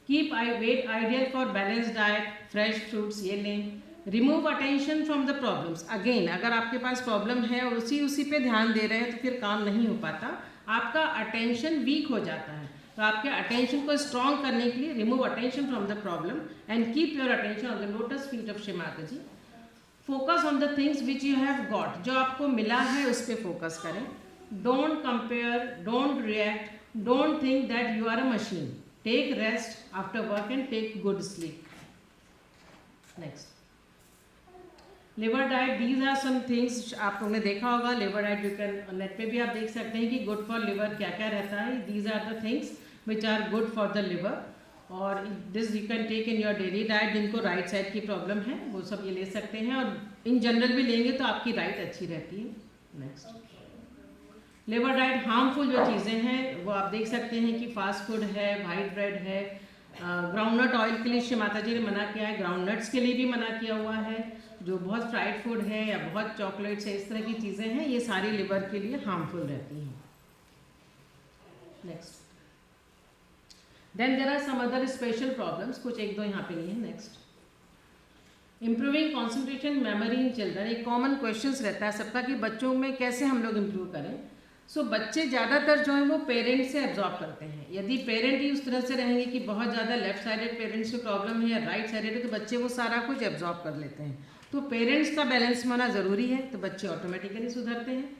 Keep weight ideal for balance diet, fresh fruits ये लें। Remove attention from the problems, again अगर आपके पास प्रॉब्लम है और उसी पे ध्यान दे रहे हैं तो फिर काम नहीं हो पाता, आपका अटेंशन वीक हो जाता है। तो आपके अटेंशन को स्ट्रॉन्ग करने के लिए remove attention from the problem and keep your attention on the lotus feet of Shri Mata ji. Focus on the things which you have got, जो आपको मिला है उस पर फोकस करें। Don't compare, don't react, don't think that you are a machine, take rest after work and take good sleep. Next, liver diet, these are some things आप लोगों ने देखा होगा, liver diet you can net पे भी आप देख सकते हैं कि गुड फॉर लिवर क्या क्या रहता है। These are the things which are good for the liver, और this you can take in your daily diet. जिनको राइट साइड की प्रॉब्लम है वो सब ये ले सकते हैं, और इन जनरल भी लेंगे तो आपकी डाइट अच्छी रहती है। नेक्स्ट, लिवर डाइट हार्मफुल जो चीज़ें हैं वो आप देख सकते हैं कि फास्ट फूड है, वाइट ब्रेड है, ग्राउंडनट ऑयल के लिए श्री माता जी ने मना किया है, ग्राउंड नट्स के लिए भी मना किया हुआ है, जो बहुत फ्राइड फूड है या बहुत चॉकलेट्स है, इस तरह की चीज़ें हैं, ये सारी लिवर के लिए हार्मफुल रहती हैं। Next, then there are some other special problems, कुछ एक दो यहाँ पे नहीं है। Next, improving concentration memory in children, एक कॉमन क्वेश्चंस रहता है सबका कि बच्चों में कैसे हम लोग इम्प्रूव करें। सो बच्चे ज़्यादातर जो हैं वो पेरेंट से एब्जॉर्ब करते हैं। यदि पेरेंट ही उस तरह से रहेंगे कि बहुत ज़्यादा लेफ्ट साइडेड पेरेंट्स को प्रॉब्लम है या राइट साइडेड है, तो बच्चे वो सारा कुछ एब्जॉर्ब कर लेते हैं। तो पेरेंट्स का बैलेंस होना ज़रूरी है, तो बच्चे ऑटोमेटिकली सुधरते हैं।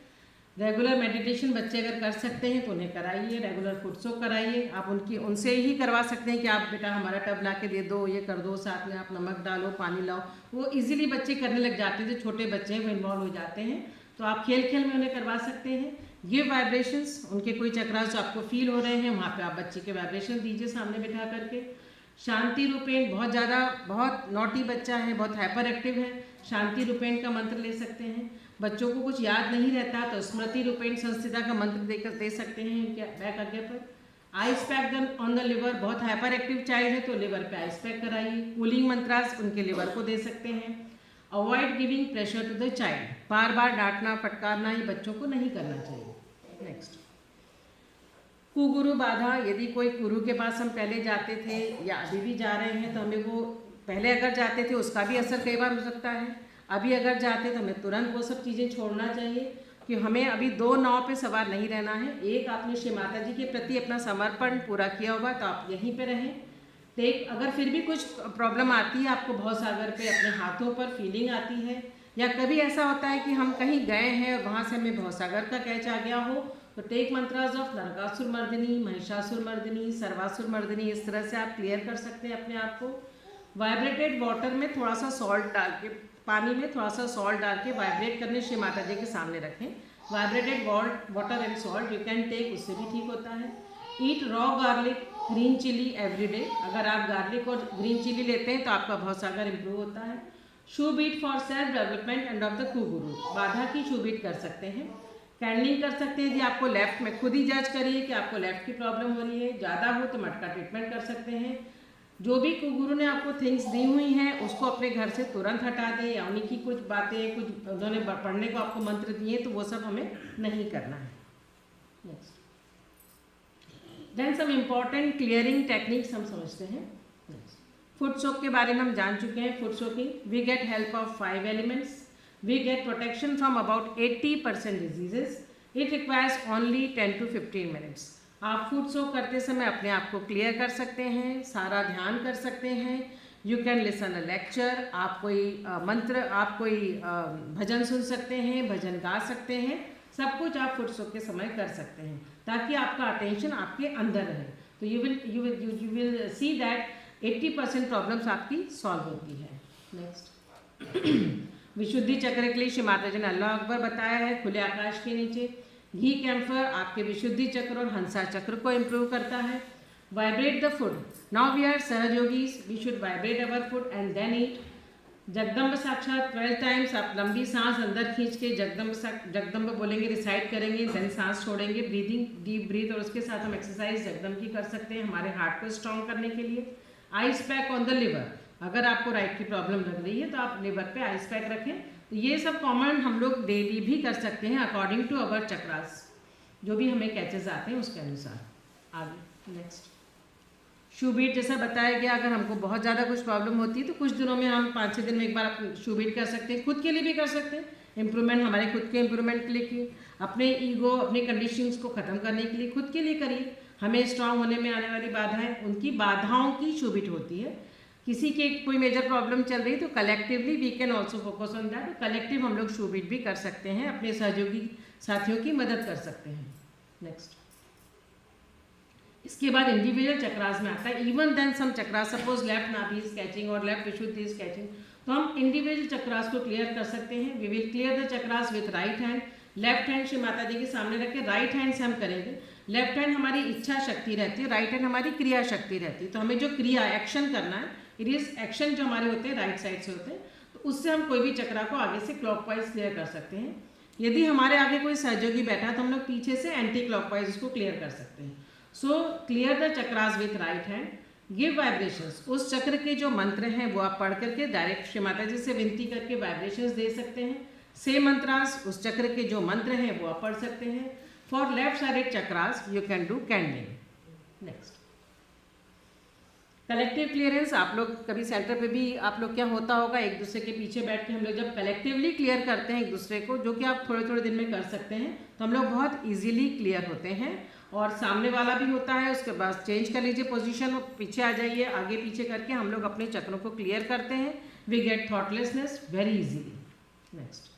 रेगुलर मेडिटेशन बच्चे अगर कर सकते हैं तो उन्हें कराइए, रेगुलर फुट सोक कराइए। आप उनसे ही करवा सकते हैं कि आप बेटा हमारा टब ला के दे दो, ये कर दो, साथ में आप नमक डालो, पानी लाओ, वो इजीली बच्चे करने लग जाते हैं। जो छोटे बच्चे हैं वो इन्वॉल्व हो जाते हैं, तो आप खेल खेल में उन्हें करवा सकते हैं। गिव वाइब्रेशंस, उनके कोई चक्रास जो आपको फील हो रहे हैं वहाँ पे आप बच्चे के वाइब्रेशन दीजिए सामने बिठा करके। शांति रूपेण, बहुत नॉटी बच्चा है, बहुत हाइपर एक्टिव है, शांति रूपेण का मंत्र ले सकते हैं। बच्चों को कुछ याद नहीं रहता तो स्मृति रूपेण संस्थिता का मंत्र दे सकते हैं उनके बैक आगे पर। Ice pack on the liver, बहुत हाइपर एक्टिव चाइल्ड है तो लिवर पे आइस पैक कराइए। कूलिंग मंत्रास उनके लिवर को दे सकते हैं। Avoid giving pressure to the child, बार बार डांटना फटकारना ये बच्चों को नहीं करना चाहिए। नेक्स्ट, कुगुरु बाधा, यदि कोई गुरु के पास हम पहले जाते थे या अभी भी जा रहे हैं तो हमें वो पहले अगर जाते थे उसका भी असर कई बार हो सकता है। अभी अगर जाते तो हमें तुरंत वो सब चीज़ें छोड़ना चाहिए कि हमें अभी दो नाव पे सवार नहीं रहना है। एक आपने श्री माता जी के प्रति अपना समर्पण पूरा किया होगा तो आप यहीं पे रहें। अगर फिर भी कुछ प्रॉब्लम आती है, आपको भवसागर पे अपने हाथों पर फीलिंग आती है, या कभी ऐसा होता है कि हम कहीं गए हैं और वहाँ से हमें भवसागर का कैच आ गया हो, तो टेक मंत्रास ऑफ नरकासुर मर्दिनी, महिषासुर मर्दिनी, सर्वासुर मर्दिनी, इस तरह से आप क्लियर कर सकते हैं अपने आप को। वाइब्रेटेड वाटर में थोड़ा सा सॉल्ट डाल के, पानी में थोड़ा सा सॉल्ट डाल के वाइब्रेट करने श्री माता जी के सामने रखें। Vibrated water and salt you can take, उससे भी ठीक होता है। Eat raw garlic, green chilli everyday, अगर आप गार्लिक और ग्रीन चिली लेते हैं तो आपका भवसागर इम्प्रूव होता है। Shoe beat for self development and of the कुगुरु, बाधा की शू बीट कर सकते हैं। कैंडलिंग कर सकते हैं, यदि आपको लेफ्ट में खुद ही जज करिए कि आपको लेफ्ट की प्रॉब्लम हो रही है, ज़्यादा हो तो मटका ट्रीटमेंट कर सकते हैं। जो भी कुगुरु ने आपको थिंग्स दी हुई हैं उसको अपने घर से तुरंत हटा दें, या उन्हीं की कुछ बातें, कुछ उन्होंने पढ़ने को आपको मंत्र दिए तो वो सब हमें नहीं करना है। Next, then some important clearing techniques हम समझते हैं। फुट सोक के बारे में हम जान चुके हैं। Foot soaking, we get help of 5 elements, we get protection from about 80% diseases. It requires only 10 to 15 minutes. आप फूड शो करते समय अपने आप को क्लियर कर सकते हैं, सारा ध्यान कर सकते हैं. You can listen a lecture, आप कोई मंत्र, आप कोई भजन सुन सकते हैं, भजन गा सकते हैं, सब कुछ आप फूड शो के समय कर सकते हैं ताकि आपका अटेंशन आपके अंदर रहे. तो you will see that 80% problems आपकी सॉल्व होती है. नेक्स्ट विशुद्धि चक्र के लिए श्री माता जी ने अल्लाह अकबर बताया है. खुले आकाश के नीचे घी कैम्फर आपके विशुद्धि चक्र और हंसा चक्र को इम्प्रूव करता है. Vibrate the food. Now we are सहयोगीज, we should vibrate our food and then eat. Jagadamb साक्षात 12 टाइम्स आप लंबी सांस अंदर खींच के जगदम्ब बोलेंगे, रिसाइट करेंगे, देन सांस छोड़ेंगे, ब्रीदिंग, डीप ब्रीथ. और उसके साथ हम एक्सरसाइज जगदम्ब की कर सकते हैं हमारे हार्ट को स्ट्रॉन्ग करने के लिए. Ice pack on the liver. अगर आपको राइट की प्रॉब्लम लग रही है तो आप लिवर पे आइस पैक रखें. तो ये सब कॉमन हम लोग डेली भी कर सकते हैं अकॉर्डिंग टू अवर चक्रास, जो भी हमें कैचेस आते हैं उसके अनुसार. आगे नेक्स्ट शू बीट जैसा बताया गया. अगर हमको बहुत ज़्यादा कुछ प्रॉब्लम होती है तो कुछ दिनों में हम 5-6 दिन में एक बार शू बीट कर सकते हैं. खुद के लिए भी कर सकते हैं, इम्प्रूवमेंट हमारे खुद के इम्प्रूवमेंट के लिए किए, अपने ईगो अपने कंडीशंस को ख़त्म करने के लिए खुद के लिए करिए. हमें स्ट्रांग होने में आने वाली बाधाएं, उनकी बाधाओं की शू बीट होती है. किसी के कोई मेजर प्रॉब्लम चल रही है तो collectively we can also focus on that. Collective हम लोग शू बीट भी कर सकते हैं, अपने सहयोगी साथियों की मदद कर सकते हैं. नेक्स्ट इसके बाद इंडिविजुअल चक्रास में आता है. Even then some chakras, suppose left Nabhi is catching और लेफ्ट विशुद्धि इज कैचिंग, तो हम इंडिविजुअल चक्रास को क्लियर कर सकते हैं. We will clear the chakras with right hand. Left hand Shri Mata ji के सामने रख के राइट हैंड से हम करेंगे. लेफ्ट हैंड हमारी इच्छा शक्ति रहती है, राइट हैंड हमारी क्रिया शक्ति रहती है. तो हमें जो क्रिया एक्शन करना है, इट इज एक्शन जो हमारे होते हैं राइट साइड से होते हैं, तो उससे हम कोई भी चक्रा को आगे से क्लॉकवाइज क्लियर कर सकते हैं. यदि हमारे आगे कोई सहयोगी बैठा है तो हम लोग पीछे से एंटी क्लॉकवाइज उसको क्लियर कर सकते हैं. So clear the chakras with right hand. Give vibrations. उस चक्र के जो मंत्र हैं वो आप पढ़ करके डायरेक्ट श्री माता जी से विनती करके वाइब्रेशंस दे सकते हैं. से मंत्रास, उस चक्र के जो मंत्र हैं वो आप पढ़ सकते हैं. For left sided chakras you can do कैंडलिंग. Next collective clearance. आप लोग कभी सेंटर पे भी आप लोग क्या होता होगा, एक दूसरे के पीछे बैठ के हम लोग जब कलेक्टिवली क्लियर करते हैं एक दूसरे को, जो कि आप थोड़े थोड़े दिन में कर सकते हैं, तो हम लोग बहुत इजीली क्लियर होते हैं. और सामने वाला भी होता है, उसके बाद चेंज कर लीजिए पोजीशन, पीछे आ जाइए, आगे पीछे करके हम लोग अपने चक्रों को क्लियर करते हैं. We get thoughtlessness very easily. Next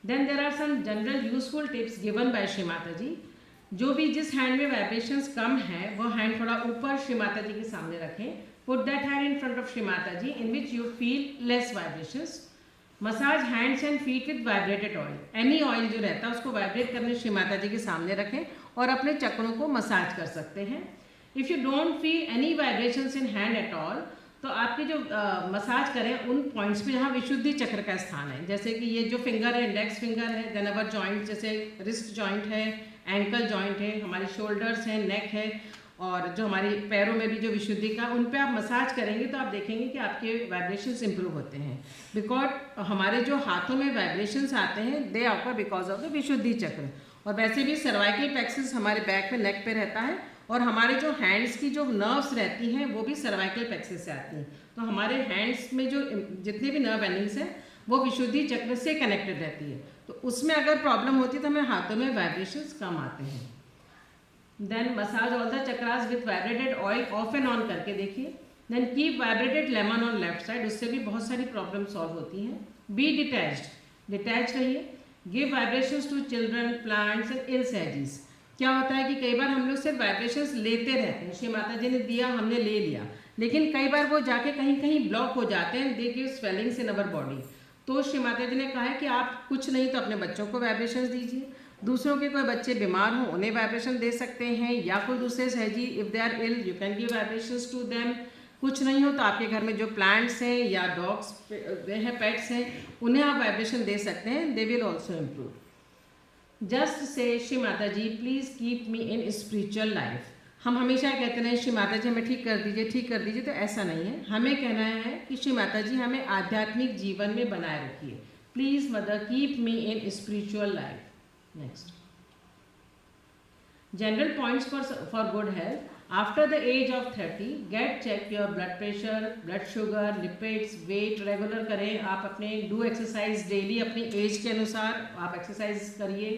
then there are some general useful tips given by Shri Mata ji. जो भी जिस हैंड में वाइब्रेशंस कम है वो हैंड थोड़ा ऊपर श्री माता जी के सामने रखें. Put that hand in front of Shri Mata ji in which you feel less vibrations. Massage hands and feet with vibrated oil. Any oil जो रहता है उसको वाइब्रेट करने श्री माता जी के सामने रखें और अपने चक्रों को मसाज कर सकते हैं. If you don't feel any vibrations in hand at all, तो आपके जो मसाज करें उन पॉइंट्स पे जहाँ विशुद्धि चक्र का स्थान है, जैसे कि ये जो फिंगर है इंडेक्स फिंगर है, देन अवर जॉइंट जैसे रिस्ट जॉइंट है, एंकल जॉइंट है, हमारी शोल्डर्स हैं, नेक है, और जो हमारी पैरों में भी जो विशुद्धि का, उन पे आप मसाज करेंगे तो आप देखेंगे कि आपके वाइब्रेशंस इंप्रूव होते हैं. बिकॉज हमारे जो हाथों में वाइब्रेशंस आते हैं दे आकर बिकॉज ऑफ द विशुद्धि चक्र. और वैसे भी सर्वाइकल प्लेक्सस हमारे बैक पे नेक पे रहता है, और हमारे जो हैंड्स की जो नर्व्स रहती हैं वो भी सर्वाइकल प्लेक्सस से आती हैं. तो हमारे हैंड्स में जो जितने भी नर्व एंडिंग्स हैं वो विशुद्धि चक्र से कनेक्टेड रहती है. तो उसमें अगर प्रॉब्लम होती है तो हमें हाथों में वाइब्रेशंस कम आते हैं. Then massage all the chakras with vibrated oil off and on करके देखिए. Then keep vibrated lemon on left side. उससे भी बहुत सारी प्रॉब्लम सॉल्व होती हैं. बी डिटैच्ड रहिए. Give vibrations to children, plants and ill सहजीज. क्या होता है कि कई बार हम लोग सिर्फ वाइब्रेशंस लेते रहते हैं. श्री माता जी ने दिया, हमने ले लिया, लेकिन कई बार वो जाके कहीं कहीं ब्लॉक हो जाते हैं. They give swellings in our body. तो श्री माता जी ने कहा है कि आप कुछ नहीं तो अपने बच्चों को वाइब्रेशंस दीजिए. दूसरों के कोई बच्चे बीमार हों उन्हें वाइब्रेशन दे सकते हैं, या कोई दूसरे सहजी if they are ill you can give vibrations to them. कुछ नहीं हो तो आपके घर में जो प्लांट्स हैं या डॉग्स हैं, पेट्स हैं, उन्हें आप वाइब्रेशन दे सकते हैं. They will also improve. Just say Shri Mata ji please keep me in spiritual life. हम हमेशा कहते हैं श्री माता जी हमें ठीक कर दीजिए, तो ऐसा नहीं है. हमें कहना है कि श्री माता जी हमें आध्यात्मिक जीवन में बनाए रखिए. Please mother keep me in spiritual life. Next general points for good health. After the age of 30 get check your blood pressure, blood sugar, lipids, weight regular करें। आप अपने डू एक्सरसाइज डेली अपनी एज के अनुसार आप exercise करिए।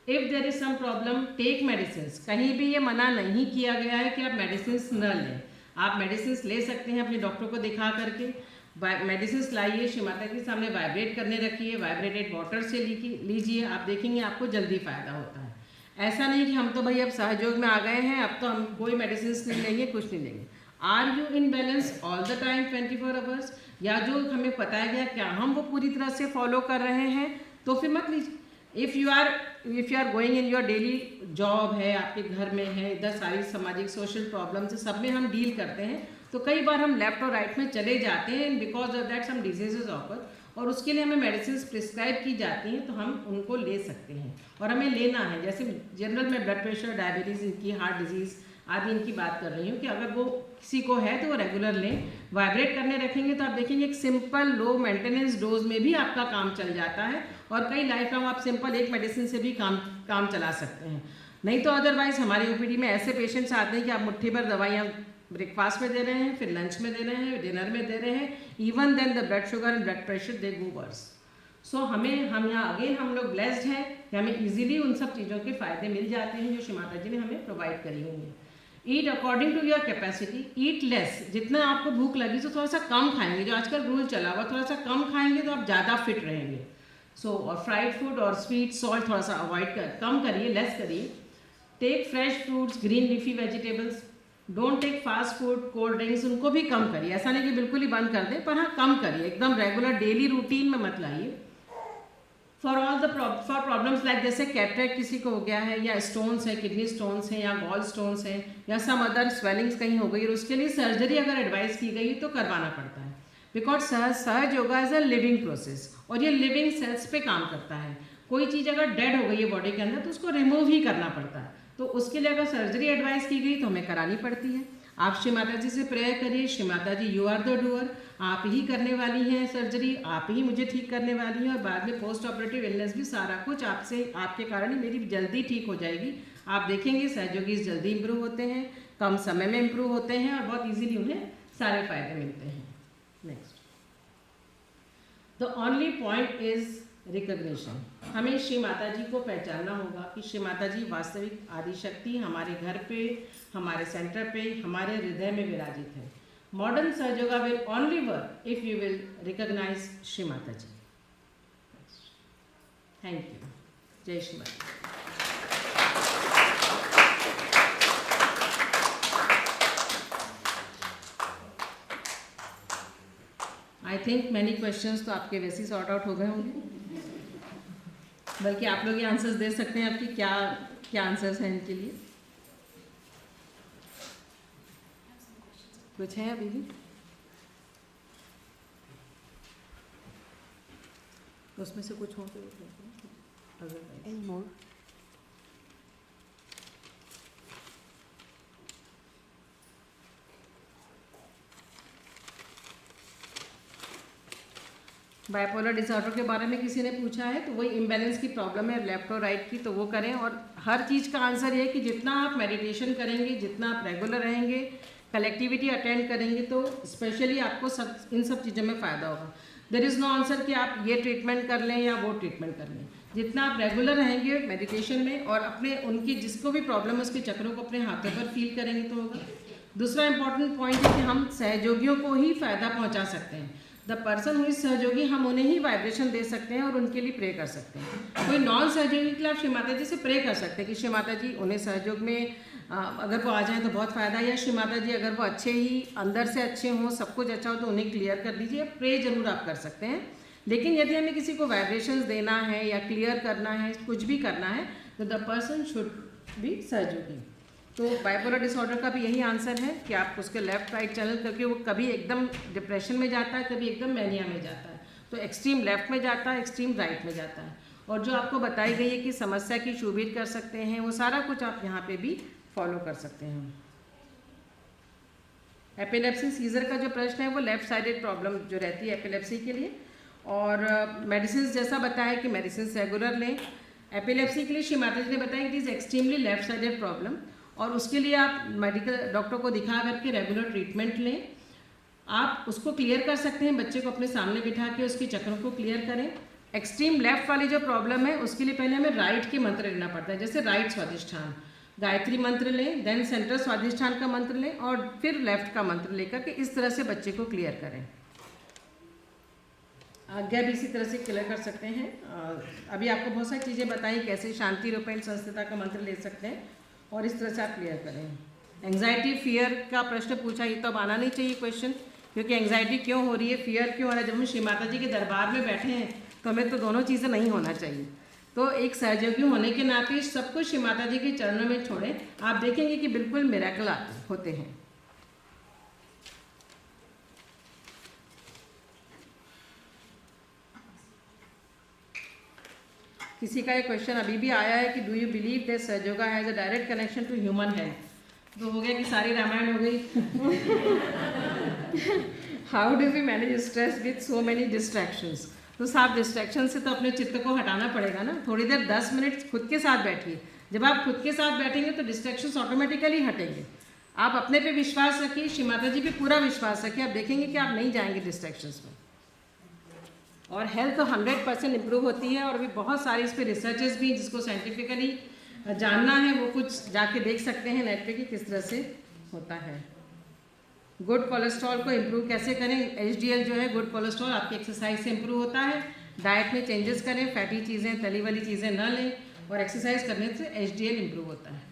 If there is some problem take medicine. कहीं भी ये मना नहीं किया गया है कि आप मेडिसिन न लें, आप मेडिसिन ले सकते हैं अपने डॉक्टर को दिखा करके। मेडिसिन लाइए, श्री माता के सामने वाइब्रेट करने रखिए, वाइब्रेटेड वाटर से लीजिए, आप देखेंगे आपको जल्दी फ़ायदा होता है। ऐसा नहीं कि हम तो भाई अब सहयोग में आ गए हैं, अब तो हम कोई मेडिसिन नहीं लेंगे, कुछ नहीं लेंगे। Are you in balance all the time 24 hours, या जो हमें बताया गया क्या हम वो पूरी तरह से फॉलो कर रहे हैं, तो फिर मत लीजिए। If you are going in your daily job है, आपके घर में है, इधर सारी सामाजिक सोशल प्रॉब्लम्स है, सब में हम डील करते हैं, तो कई बार हम लेफ्ट और राइट में चले जाते हैं, because of that some diseases offer, और उसके लिए हमें मेडिसिन प्रिस्क्राइब की जाती हैं, तो हम उनको ले सकते हैं और हमें लेना है। जैसे जनरल में ब्लड प्रेशर, डायबिटीज़, इनकी हार्ट डिजीज़ आदि इनकी बात कर रही हूँ कि अगर वो किसी को है तो वो रेगुलर लें, वाइब्रेट करने रखेंगे तो आप देखेंगे एक सिंपल लो मेंटेनेंस डोज में भी आपका काम चल जाता है, और कई लाइफ लॉन्ग आप सिंपल एक मेडिसिन से भी काम चला सकते हैं। नहीं तो अदरवाइज हमारी ओपीडी में ऐसे पेशेंट्स आते हैं कि आप मुट्ठी भर दवाइयाँ ब्रेकफास्ट में दे रहे हैं, फिर लंच में दे रहे हैं, डिनर में दे रहे हैं, even then the blood sugar and blood pressure they go worse. So हम यहाँ अगेन हम लोग ब्लेस्ड हैं कि हमें इजीली उन सब चीज़ों के फ़ायदे मिल जाते हैं जो श्री माता जी ने हमें प्रोवाइड करी हुई हैं। Eat according to your capacity, eat less, जितना आपको भूख लगी तो थोड़ा सा कम खाएंगे, जो आजकल रूल चला हुआ थोड़ा सा कम खाएंगे तो आप ज़्यादा फिट रहेंगे। सो और फ्राइड फूड और स्वीट सॉल्ट थोड़ा सा अवॉइड कम करिए, लेस करिए। Take fresh fruits, green leafy vegetables, don't take fast food, cold drinks, उनको भी कम करिए। ऐसा नहीं कि बिल्कुल ही बंद कर दें, पर हाँ कम करिए, एकदम रेगुलर डेली रूटीन में मत लाइए। फॉर प्रॉब्लम्स लाइक जैसे कैटरेक्ट किसी को हो गया है, या स्टोन्स है, किडनी स्टोन्स हैं, या गॉल स्टोन्स हैं, या सम अदर स्वेलिंग्स कहीं हो गई, और उसके लिए सर्जरी अगर एडवाइस की गई तो करवाना पड़ता है, बिकॉज सहज yoga is a living process, और ये लिविंग सेल्स पे काम करता है। कोई चीज़ अगर डेड हो गई है बॉडी के अंदर तो उसको रिमूव ही करना पड़ता है, तो उसके लिए अगर सर्जरी एडवाइस की गई तो हमें करानी पड़ती है। आप श्री माता जी से प्रेयर करिए, श्री माता जी यू आर द डूअर, आप ही करने वाली हैं सर्जरी, आप ही मुझे ठीक करने वाली हैं, और बाद में पोस्ट ऑपरेटिव इलनेस भी सारा कुछ आपसे, आपके कारण ही मेरी जल्दी ठीक हो जाएगी। आप देखेंगे सहयोगी जल्दी इंप्रूव होते हैं, कम समय में इंप्रूव होते हैं, और बहुत ईजीली उन्हें सारे फायदे मिलते हैं। Next, the only point is recognition. हमें श्री माता जी को पहचानना होगा कि श्री माता जी वास्तविक आदिशक्ति हमारे घर पे, हमारे सेंटर पे, हमारे हृदय में विराजित है। मॉडर्न सहयोगा will only work if you will recognise Shri Mata ji. Thank you. जय श्री माता। आई थिंक मैनी क्वेश्चंस तो आपके वैसे ही सॉर्ट आउट हो गए होंगे, बल्कि आप लोग ये आंसर्स दे सकते हैं आपकी क्या क्या आंसर्स हैं इनके लिए। कुछ है अभी भी? उसमें से कुछ हो तो अगर बाइपोलर डिसऑर्डर के बारे में किसी ने पूछा है तो वही इम्बैलेंस की प्रॉब्लम है लेफ्ट और राइट की, तो वो करें। और हर चीज़ का आंसर ये है कि जितना आप मेडिटेशन करेंगे, जितना आप रेगुलर रहेंगे, कलेक्टिविटी अटेंड करेंगे, तो स्पेशली आपको इन सब चीज़ों में फ़ायदा होगा। देयर इज़ नो आंसर कि आप ये ट्रीटमेंट कर लें या वो ट्रीटमेंट कर लें। जितना आप रेगुलर रहेंगे मेडिटेशन में और अपने उनकी जिसको भी प्रॉब्लम है उसके चक्रों को अपने हाथों पर फील करेंगे तो होगा। दूसरा इंपॉर्टेंट पॉइंट है कि हम सहयोगियों को ही फ़ायदा पहुँचा सकते हैं। द पर्सन हु इज सहयोगी, हम उन्हें ही वाइब्रेशन दे सकते हैं और उनके लिए प्रे कर सकते हैं। कोई नॉन सहयोगी के लिए आप श्री माता जी से प्रे कर सकते हैं कि श्री माता जी उन्हें सहयोग में अगर वो आ जाएं तो बहुत फ़ायदा है, या श्री माता जी अगर वो अच्छे ही अंदर से अच्छे हों, सब कुछ अच्छा हो तो उन्हें क्लियर कर दीजिए। प्रे जरूर आप कर सकते हैं, लेकिन यदि हमें किसी को वाइब्रेशंस देना है या क्लियर करना है, कुछ भी करना है, तो द पर्सन शुड बी सहयोगी। तो बाइपोलर डिसऑर्डर का भी यही आंसर है कि आप उसके लेफ्ट राइट चैनल, क्योंकि वो कभी एकदम डिप्रेशन में जाता है, कभी एकदम मैनिया में जाता है, तो एक्सट्रीम लेफ्ट में जाता है, एक्सट्रीम राइट में जाता है। और जो आपको बताई गई है कि समस्या की शूबित कर सकते हैं, वो सारा कुछ आप यहाँ पे भी फॉलो कर सकते हैं। एपिलेप्सी सीजर का जो प्रश्न है वो लेफ्ट साइडेड प्रॉब्लम जो रहती है एपिलेप्सी के लिए, और मेडिसिन जैसा बताया कि मेडिसिन रेगुलर लें। एपिलेप्सी के लिए श्री माता जी ने बताया कि it is extremely left sided problem, और उसके लिए आप मेडिकल डॉक्टर को दिखा करके रेगुलर ट्रीटमेंट लें। आप उसको क्लियर कर सकते हैं, बच्चे को अपने सामने बिठा के उसके चक्रों को क्लियर करें। एक्सट्रीम लेफ्ट वाली जो प्रॉब्लम है उसके लिए पहले हमें राइट के मंत्र लेना पड़ता है, जैसे राइट स्वादिष्ठान, गायत्री मंत्र लें, देन सेंट्रल स्वादिष्ठान का मंत्र लें और फिर लेफ्ट का मंत्र लेकर के इस तरह से बच्चे को क्लियर करें। आज्ञा भी इसी तरह से क्लियर कर सकते हैं। अभी आपको बहुत सारी चीज़ें बताई कैसे शांति रूपेण संस्थिता का मंत्र ले सकते हैं और इस तरह से आप क्लियर करें। एंग्जाइटी फियर का प्रश्न पूछा, ये तो अब आना नहीं चाहिए क्वेश्चन, क्योंकि एंग्जाइटी क्यों हो रही है, फियर क्यों हो रहा है। जब हम श्री माता जी के दरबार में बैठे हैं तो हमें तो दोनों चीज़ें नहीं होना चाहिए। तो एक सहयोगी होने के नाते सब कुछ श्री माता जी के चरणों में छोड़ें, आप देखेंगे कि बिल्कुल मिरेकल होते हैं। किसी का एक क्वेश्चन अभी भी आया है कि do you believe that Sahaja Yoga has a direct connection to human health. तो हो गया कि सारी रामायण हो गई। How do we manage stress with so many distractions. तो साफ डिस्ट्रैक्शन से तो अपने चित्त को हटाना पड़ेगा ना। थोड़ी देर 10 मिनट खुद के साथ बैठिए। जब आप खुद के साथ बैठेंगे तो डिस्ट्रैक्शंस ऑटोमेटिकली हटेंगे। आप अपने पे विश्वास रखिए, श्री माता जी पे पूरा विश्वास रखिए, आप देखेंगे कि आप नहीं जाएंगे डिस्ट्रैक्शंस में। और हेल्थ तो 100% इम्प्रूव होती है। और अभी बहुत सारे इस पर रिसर्चेस भी, जिसको साइंटिफिकली जानना है वो कुछ जाके देख सकते हैं नेट पे कि किस तरह से होता है। गुड कोलेस्ट्रॉल को इम्प्रूव कैसे करें। HDL जो है गुड कोलेस्ट्रॉल आपकी एक्सरसाइज से इम्प्रूव होता है। डाइट में चेंजेस करें, फैटी चीज़ें तली वाली चीज़ें ना लें और एक्सरसाइज करने से HDL इम्प्रूव होता है।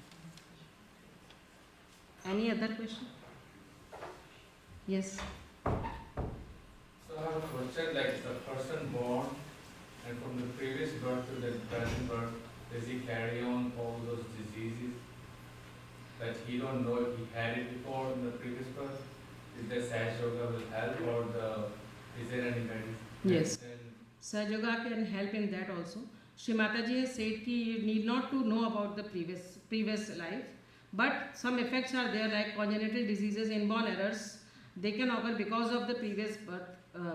Any other question? Yes. So I have a question, like the person born and from the previous birth to the present birth, does he carry on all those diseases that he don't know if he had it before in the previous birth? Is the Saj Yoga will help or is there any medicine? Yes. Saj Yoga can help in that also. Shri Mataji has said that you need not to know about the previous life, but some effects are there like congenital diseases, inborn errors. They can occur because of the previous birth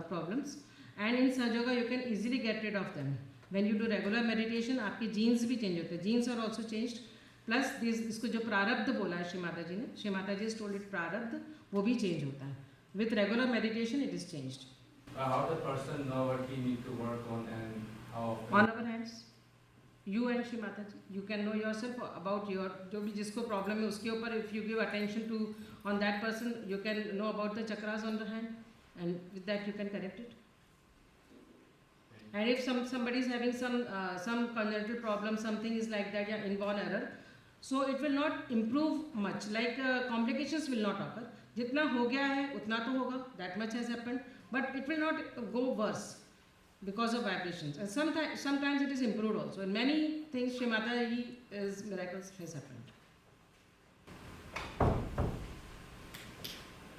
problems, and in Saj Yoga you can easily get rid of them. When you do regular meditation, आपके genes भी change होते हैं. Genes are also changed. Plus इसको जो प्रारब्ध बोला है श्री माता जी ने, श्री माता जी told it प्रारब्ध, वो भी change होता है. With regular meditation it is changed. How the person know what he need to work on and how often? On our hands. You and Shri Mata ji, you can know yourself about your जो भी जिसको problem है उसके ऊपर, if you give attention to on that person, you can know about the chakras on the hand, and with that you can correct it. And if somebody is having some congenital problem, something is like that, yeah, inborn error, so it will not improve much. Like complications will not occur. जितना हो गया है उतना तो होगा, that much has happened, but it will not go worse because of vibrations. And sometimes it is improved also. In many things, Shri Mata Ji is miracles has happened.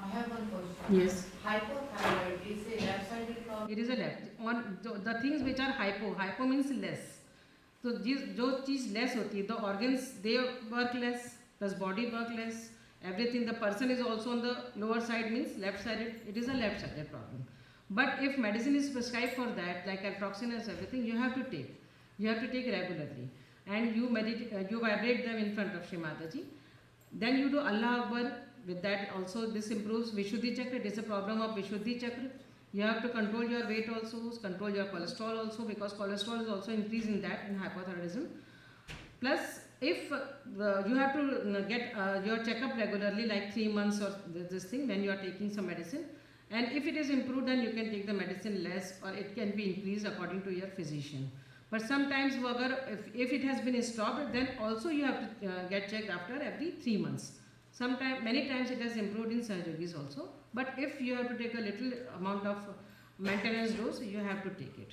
I have one question. Yes. Hypothyroid is a left-sided problem. It is a left. On the things which are hypo means less. So जो चीज़ less होती है, the organs they work less, plus body work less. Everything, the person is also on the lower side means left-sided. It is a left-sided problem. But if medicine is prescribed for that, like altoxin and everything, you have to take. You have to take regularly, and you meditate, you vibrate them in front of Shri Mataji. Then you do Allah Akbar. With that also this improves Vishuddhi Chakra. It is a problem of Vishuddhi Chakra. You have to control your weight also, control your cholesterol also, because cholesterol is also increased in that, in hypothyroidism. Plus, if you have to get your checkup regularly, like 3 months or this thing, then you are taking some medicine. And if it is improved, then you can take the medicine less, or it can be increased according to your physician. But sometimes, if it has been stopped, then also you have to get checked after every 3 months. Many times it has improved in surgeries also. But if you have to take a little amount of maintenance dose, you have to take it.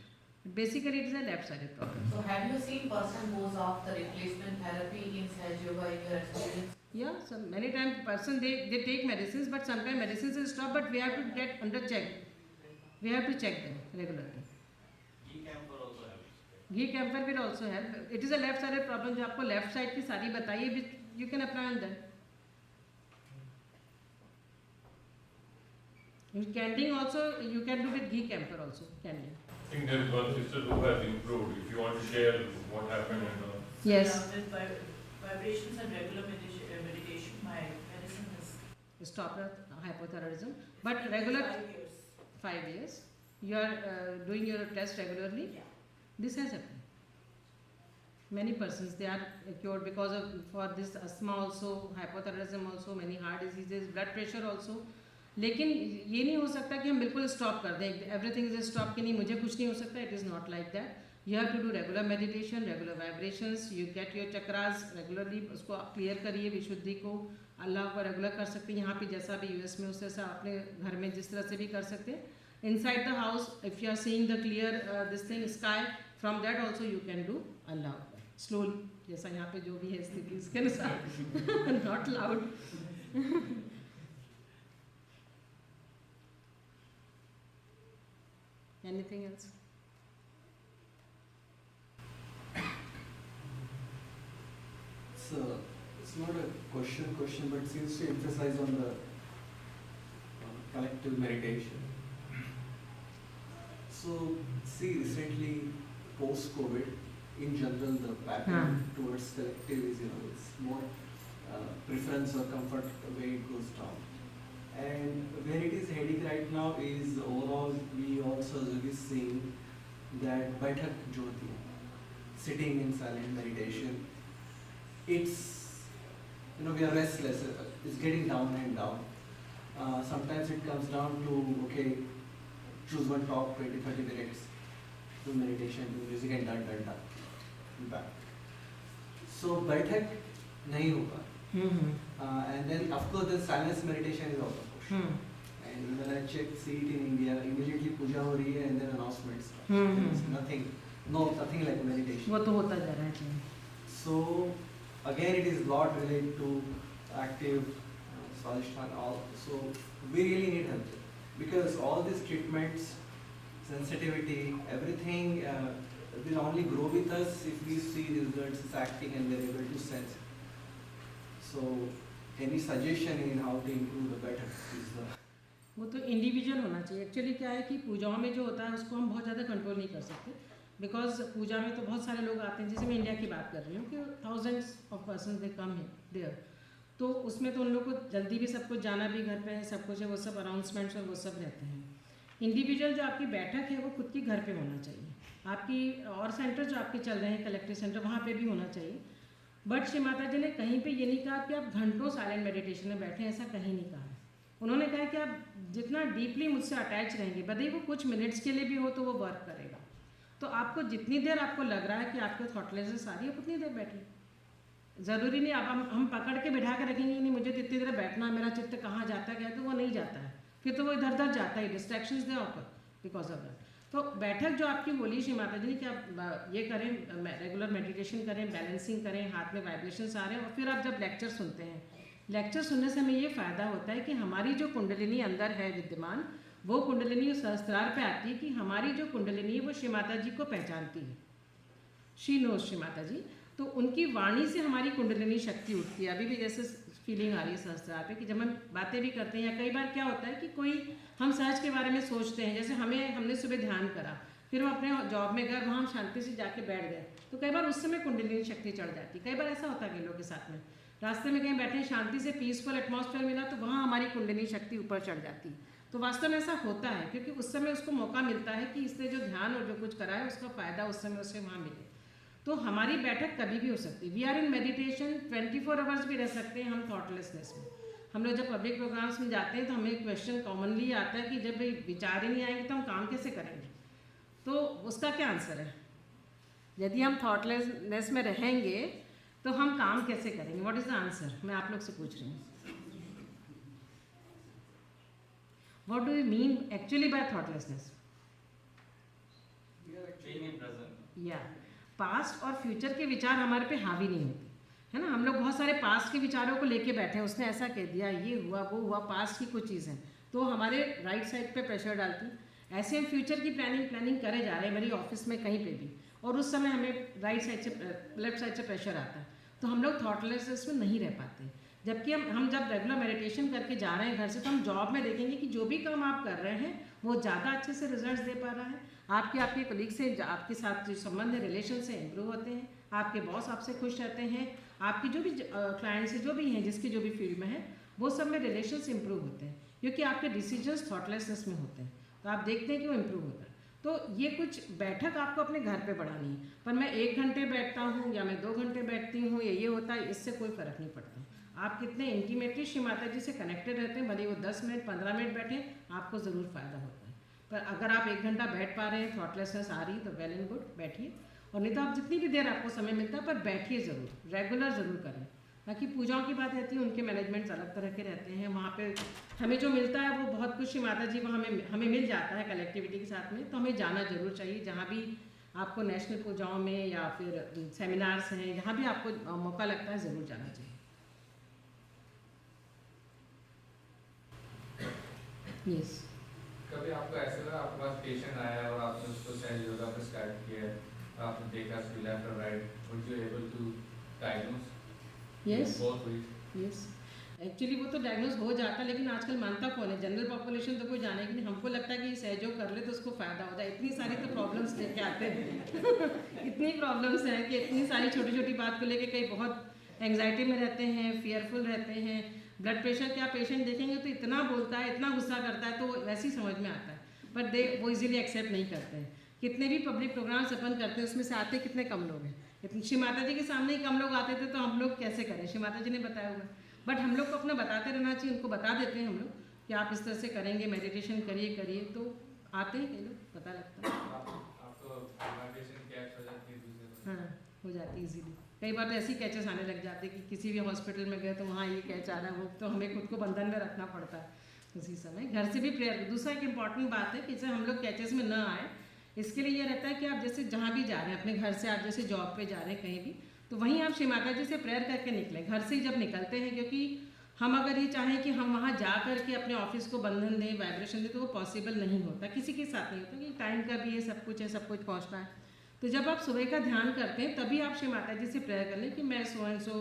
Basically, it is a left-sided problem. So have you seen person goes off the replacement therapy in Saj Yoga in your experience? Yeah, so many times person they take medicines, but sometimes medicines is stopped, but we have to get under check. We have to check them regularly. Ghee camphor also helps. Ghee camphor will also help. It is a left-sided problem. जो आपको left side की सारी बताइए, which you can apply on that. Candling also you can do with ghee camphor also. Candling. I think there is one sister who has improved. If you want to share what happened and Yes. With vibrations and regular meditation, stop hypothyroidism. But regular 5 years. 5 years, you are doing your test regularly. Yeah. This has happened. Many persons they are cured because of for this asthma also, hypothyroidism also, many heart diseases, blood pressure also. लेकिन ये नहीं हो सकता कि हम बिल्कुल stop कर दें, एवरीथिंग इज स्टॉप कि नहीं मुझे कुछ नहीं हो सकता. It is not like that. You have to do regular meditation, regular vibrations, you get your chakras regularly, उसको क्लियर करिए, विशुद्धि को, अल्लाह को रेगुलर कर सकते हैं. यहाँ पे जैसा भी यूएस में उस जैसा अपने घर में जिस तरह से भी कर सकते हैं. Inside the house if you are seeing the clear this thing sky, from that also you can do Allah slowly, जैसा यहाँ पे जो भी है स्थिति इसके अनुसार. Not loud. Anything else? It's not a question, but seems to emphasize on the collective meditation. So, see, recently, post-COVID, in general, the pattern towards collective is, it's more preference or comfort the way it goes down. And where it is heading right now is overall, we also are seeing that Baithak Jyoti, sitting in silent meditation, it's, we are restless, it's getting down and down. Sometimes it comes down to, okay, choose one talk, 20-30 minutes, do meditation, do music and done. Back. So Baithak nahi hoga. And then of course the silence meditation is out of question. And when I see it in India, immediately puja ho rahi hai and then announcements. There's nothing like meditation. वो तो होता जा रहा है. So again it is lot related to active Swadhisthana all. So we really need help because all these treatments, sensitivity, everything will only grow with us if we see the results is acting and we are able to sense it. So any suggestion in how to improve the better is the वो तो individual होना चाहिए. Actually क्या है कि पूजाओं में जो होता है उसको हम बहुत ज़्यादा कंट्रोल नहीं कर सकते, बिकॉज पूजा में तो बहुत सारे लोग आते हैं. जैसे मैं इंडिया की बात कर रही हूँ कि थाउजेंड्स ऑफ पर्सन दे कम है देयर, तो उसमें तो उन लोग को जल्दी भी सब कुछ जाना भी घर पे है, सब कुछ है, वो सब अनाउंसमेंट्स और वो सब रहते हैं. इंडिविजुअल जो आपकी बैठक है वो खुद की घर पे होना चाहिए. आपकी और सेंटर जो आपके चल रहे हैं कलेक्टिव सेंटर वहाँ पे भी होना चाहिए. बट श्री माता जी ने कहीं पे ये नहीं कहा कि आप घंटों साइलेंट मेडिटेशन में बैठें, ऐसा कहीं नहीं कहा. उन्होंने कहा कि आप जितना डीपली मुझसे अटैच रहेंगे, भले वो कुछ मिनट्स के लिए भी हो तो वो वर्क करेगा. तो आपको जितनी देर आपको लग रहा है कि आपके थॉटलेसनेस आ रही है उतनी देर बैठिए. ज़रूरी नहीं आप हम पकड़ के बिठा के रखेंगे नहीं मुझे इतनी देर बैठना, मेरा चित्त कहाँ जाता है क्या, तो वो नहीं जाता है. फिर तो वो इधर उधर जाता है, distractions they offer because of that. तो बैठक जो आपकी बोली श्री माता जी ने कि आप ये करें, रेगुलर मेडिटेशन करें, बैलेंसिंग करें, हाथ में वाइब्रेशंस आ रहे हैं, और फिर आप जब लेक्चर सुनते हैं, लेक्चर सुनने से हमें ये फ़ायदा होता है कि हमारी जो कुंडलिनी अंदर है विद्यमान, वो कुंडलिनी उस सहस्त्रार पे आती है कि हमारी जो कुंडलिनी है वो श्री माता जी को पहचानती है. शी नोज श्री माता जी. तो उनकी वाणी से हमारी कुंडलिनी शक्ति उठती है. अभी भी जैसे फीलिंग आ रही है सहस्त्रार पे कि जब हम बातें भी करते हैं, या कई बार क्या होता है कि कोई हम सहज के बारे में सोचते हैं, जैसे हमने सुबह ध्यान करा, फिर हम अपने जॉब में गए, वहाँ हम शांति से जाके बैठ गए, तो कई बार उस समय कुंडलिनी शक्ति चढ़ जाती है. कई बार ऐसा होता है कि लोगों के साथ में रास्ते में कहीं बैठे शांति से पीसफुल एटमॉस्फेयर मिला तो वहाँ हमारी कुंडलिनी शक्ति ऊपर चढ़ जाती है. तो वास्तव में ऐसा होता है क्योंकि उस समय उसको मौका मिलता है कि इसने जो ध्यान और जो कुछ करा है उसका फ़ायदा उस समय उसे वहाँ मिले. तो हमारी बैठक कभी भी हो सकती है. We are in meditation 24 hours भी रह सकते हैं हम थॉटलेसनेस में. हम लोग जब पब्लिक प्रोग्राम्स में जाते हैं तो हमें क्वेश्चन कॉमनली आता है कि जब विचार ही नहीं आएंगे तो हम काम कैसे करेंगे. तो उसका क्या आंसर है, यदि हम थॉटलेसनेस में रहेंगे तो हम काम कैसे करेंगे. व्हाट इज़ द आंसर, मैं आप लोग से पूछ रही हूँ. What do you mean actually by thoughtlessness. या पास्ट और फ्यूचर के विचार हमारे पे हावी नहीं होते है ना. हम लोग बहुत सारे पास्ट के विचारों को लेके बैठे हैं, उसने ऐसा कह दिया, ये हुआ वो हुआ, पास्ट की कुछ चीज़ है तो हमारे राइट साइड पे प्रेशर डालती. ऐसे हम फ्यूचर की प्लानिंग करे जा रहे हैं मेरी ऑफिस में कहीं पे भी, और उस समय हमें राइट साइड से लेफ्ट साइड से प्रेशर आता है, तो हम लोग थॉटलेसनेस में नहीं रह पाते. जबकि हम जब रेगुलर मेडिटेशन करके जा रहे हैं घर से, तो हम जॉब में देखेंगे कि जो भी काम आप कर रहे हैं वो ज़्यादा अच्छे से रिजल्ट्स दे पा रहा है. आपके कलीग से, आपके साथ जो संबंध है, रिलेशन से इम्प्रूव होते हैं, आपके बॉस आपसे खुश रहते हैं, आपकी जो भी क्लाइंट से जो भी हैं जिसकी जो भी फील्ड में है, वो सब में रिलेशंस इंप्रूव होते हैं, क्योंकि आपके डिसीजंस थॉटलेसनेस में होते हैं, तो आप देखते हैं कि वो इम्प्रूव होता है। तो ये कुछ बैठक आपको अपने घर पे बढ़ानी है, पर मैं 1 घंटे बैठता हूँ या मैं 2 घंटे बैठती हूँ या ये होता है, इससे कोई फ़र्क नहीं पड़ता। आप कितने इंटीमेटली श्री माता जी से कनेक्टेड रहते हैं, भले वो 10 मिनट 15 मिनट बैठें, आपको ज़रूर फ़ायदा होता है। पर अगर आप 1 घंटा बैठ पा रहे हैं, थॉटलेसनेस आ रही तो वेल एंड गुड, बैठिए। और नहीं तो आप जितनी भी देर आपको समय मिलता है, पर बैठिए ज़रूर, रेगुलर ज़रूर करें। बाकी पूजाओं की बात रहती है, उनके मैनेजमेंट्स अलग तरह के रहते हैं, वहाँ पे हमें जो मिलता है वो बहुत कुछ श्री माता जी वहाँ हमें मिल जाता है कलेक्टिविटी के साथ में, तो हमें जाना ज़रूर चाहिए। जहाँ भी आपको नेशनल पूजाओं में या फिर सेमिनार्स हैं, जहाँ भी आपको मौका लगता है, ज़रूर जाना चाहिए। यस। कभी आपको ऐसा लगा आपके पास पेशेंट आया और आपने उसको सहज योगा प्रिस्क्राइब किया है, आपने देखा उसकी लेफ्ट और right, would you able to diagnose yes both ways? Yes, actually वो तो डायग्नोस हो जाता है, लेकिन आजकल मानता कौन है? जनरल पॉपुलेशन तो कोई जाने की नहीं। हमको लगता है कि सहयोग कर ले तो उसको फ़ायदा हो जाए। इतनी सारी तो प्रॉब्लम्स लेके आते हैं इतनी प्रॉब्लम्स हैं कि इतनी सारी छोटी छोटी बात को लेके कई बहुत एंग्जाइटी में रहते हैं, फियरफुल रहते हैं। ब्लड प्रेशर के आप पेशेंट देखेंगे तो इतना बोलता है, इतना गुस्सा करता है, तो वैसे ही समझ में आता है, पर वो इजीली एक्सेप्ट नहीं करते हैं। कितने भी पब्लिक प्रोग्राम्स अपन करते हैं, उसमें से आते कितने कम लोग हैं। इतनी श्री माता जी के सामने ही कम लोग आते थे, तो हम लोग कैसे करें? श्री माता जी ने बताया होगा, बट हम लोग को अपना बताते रहना चाहिए। उनको बता देते हैं हम लोग कि आप इस तरह से करेंगे, मेडिटेशन करिए, तो आते हैं कई लोग, पता लगता है। आपको मेडिटेशन कैच हो जाती है दूसरे को? हाँ, हो जाती है इजीली। कई बार तो ऐसी कैचेस आने लग जाते हैं कि किसी भी हॉस्पिटल में गए तो वहाँ ये कैच आ रहा है, वो तो हमें खुद को बंधन में रखना पड़ता है उसी समय। घर से भी प्रेयर। दूसरा एक इम्पॉर्टेंट बात है कि जैसे हम लोग कैचेस में न आए, इसके लिए ये रहता है कि आप जैसे जहाँ भी जा रहे हैं, अपने घर से आप जैसे जॉब पे जा रहे हैं कहीं भी, तो वहीं आप श्री माता जी से प्रेयर करके निकलें, घर से ही जब निकलते हैं। क्योंकि हम अगर ये चाहें कि हम वहाँ जा कर के अपने ऑफिस को बंधन दें, वाइब्रेशन दें, तो वो पॉसिबल नहीं होता, किसी के साथ नहीं होता, कि टाइम का भी है, सब कुछ पहुँचना है। तो जब आप सुबह का ध्यान करते हैं, तभी आप श्री माता जी से प्रेयर कर लें कि मैं सो एंड सो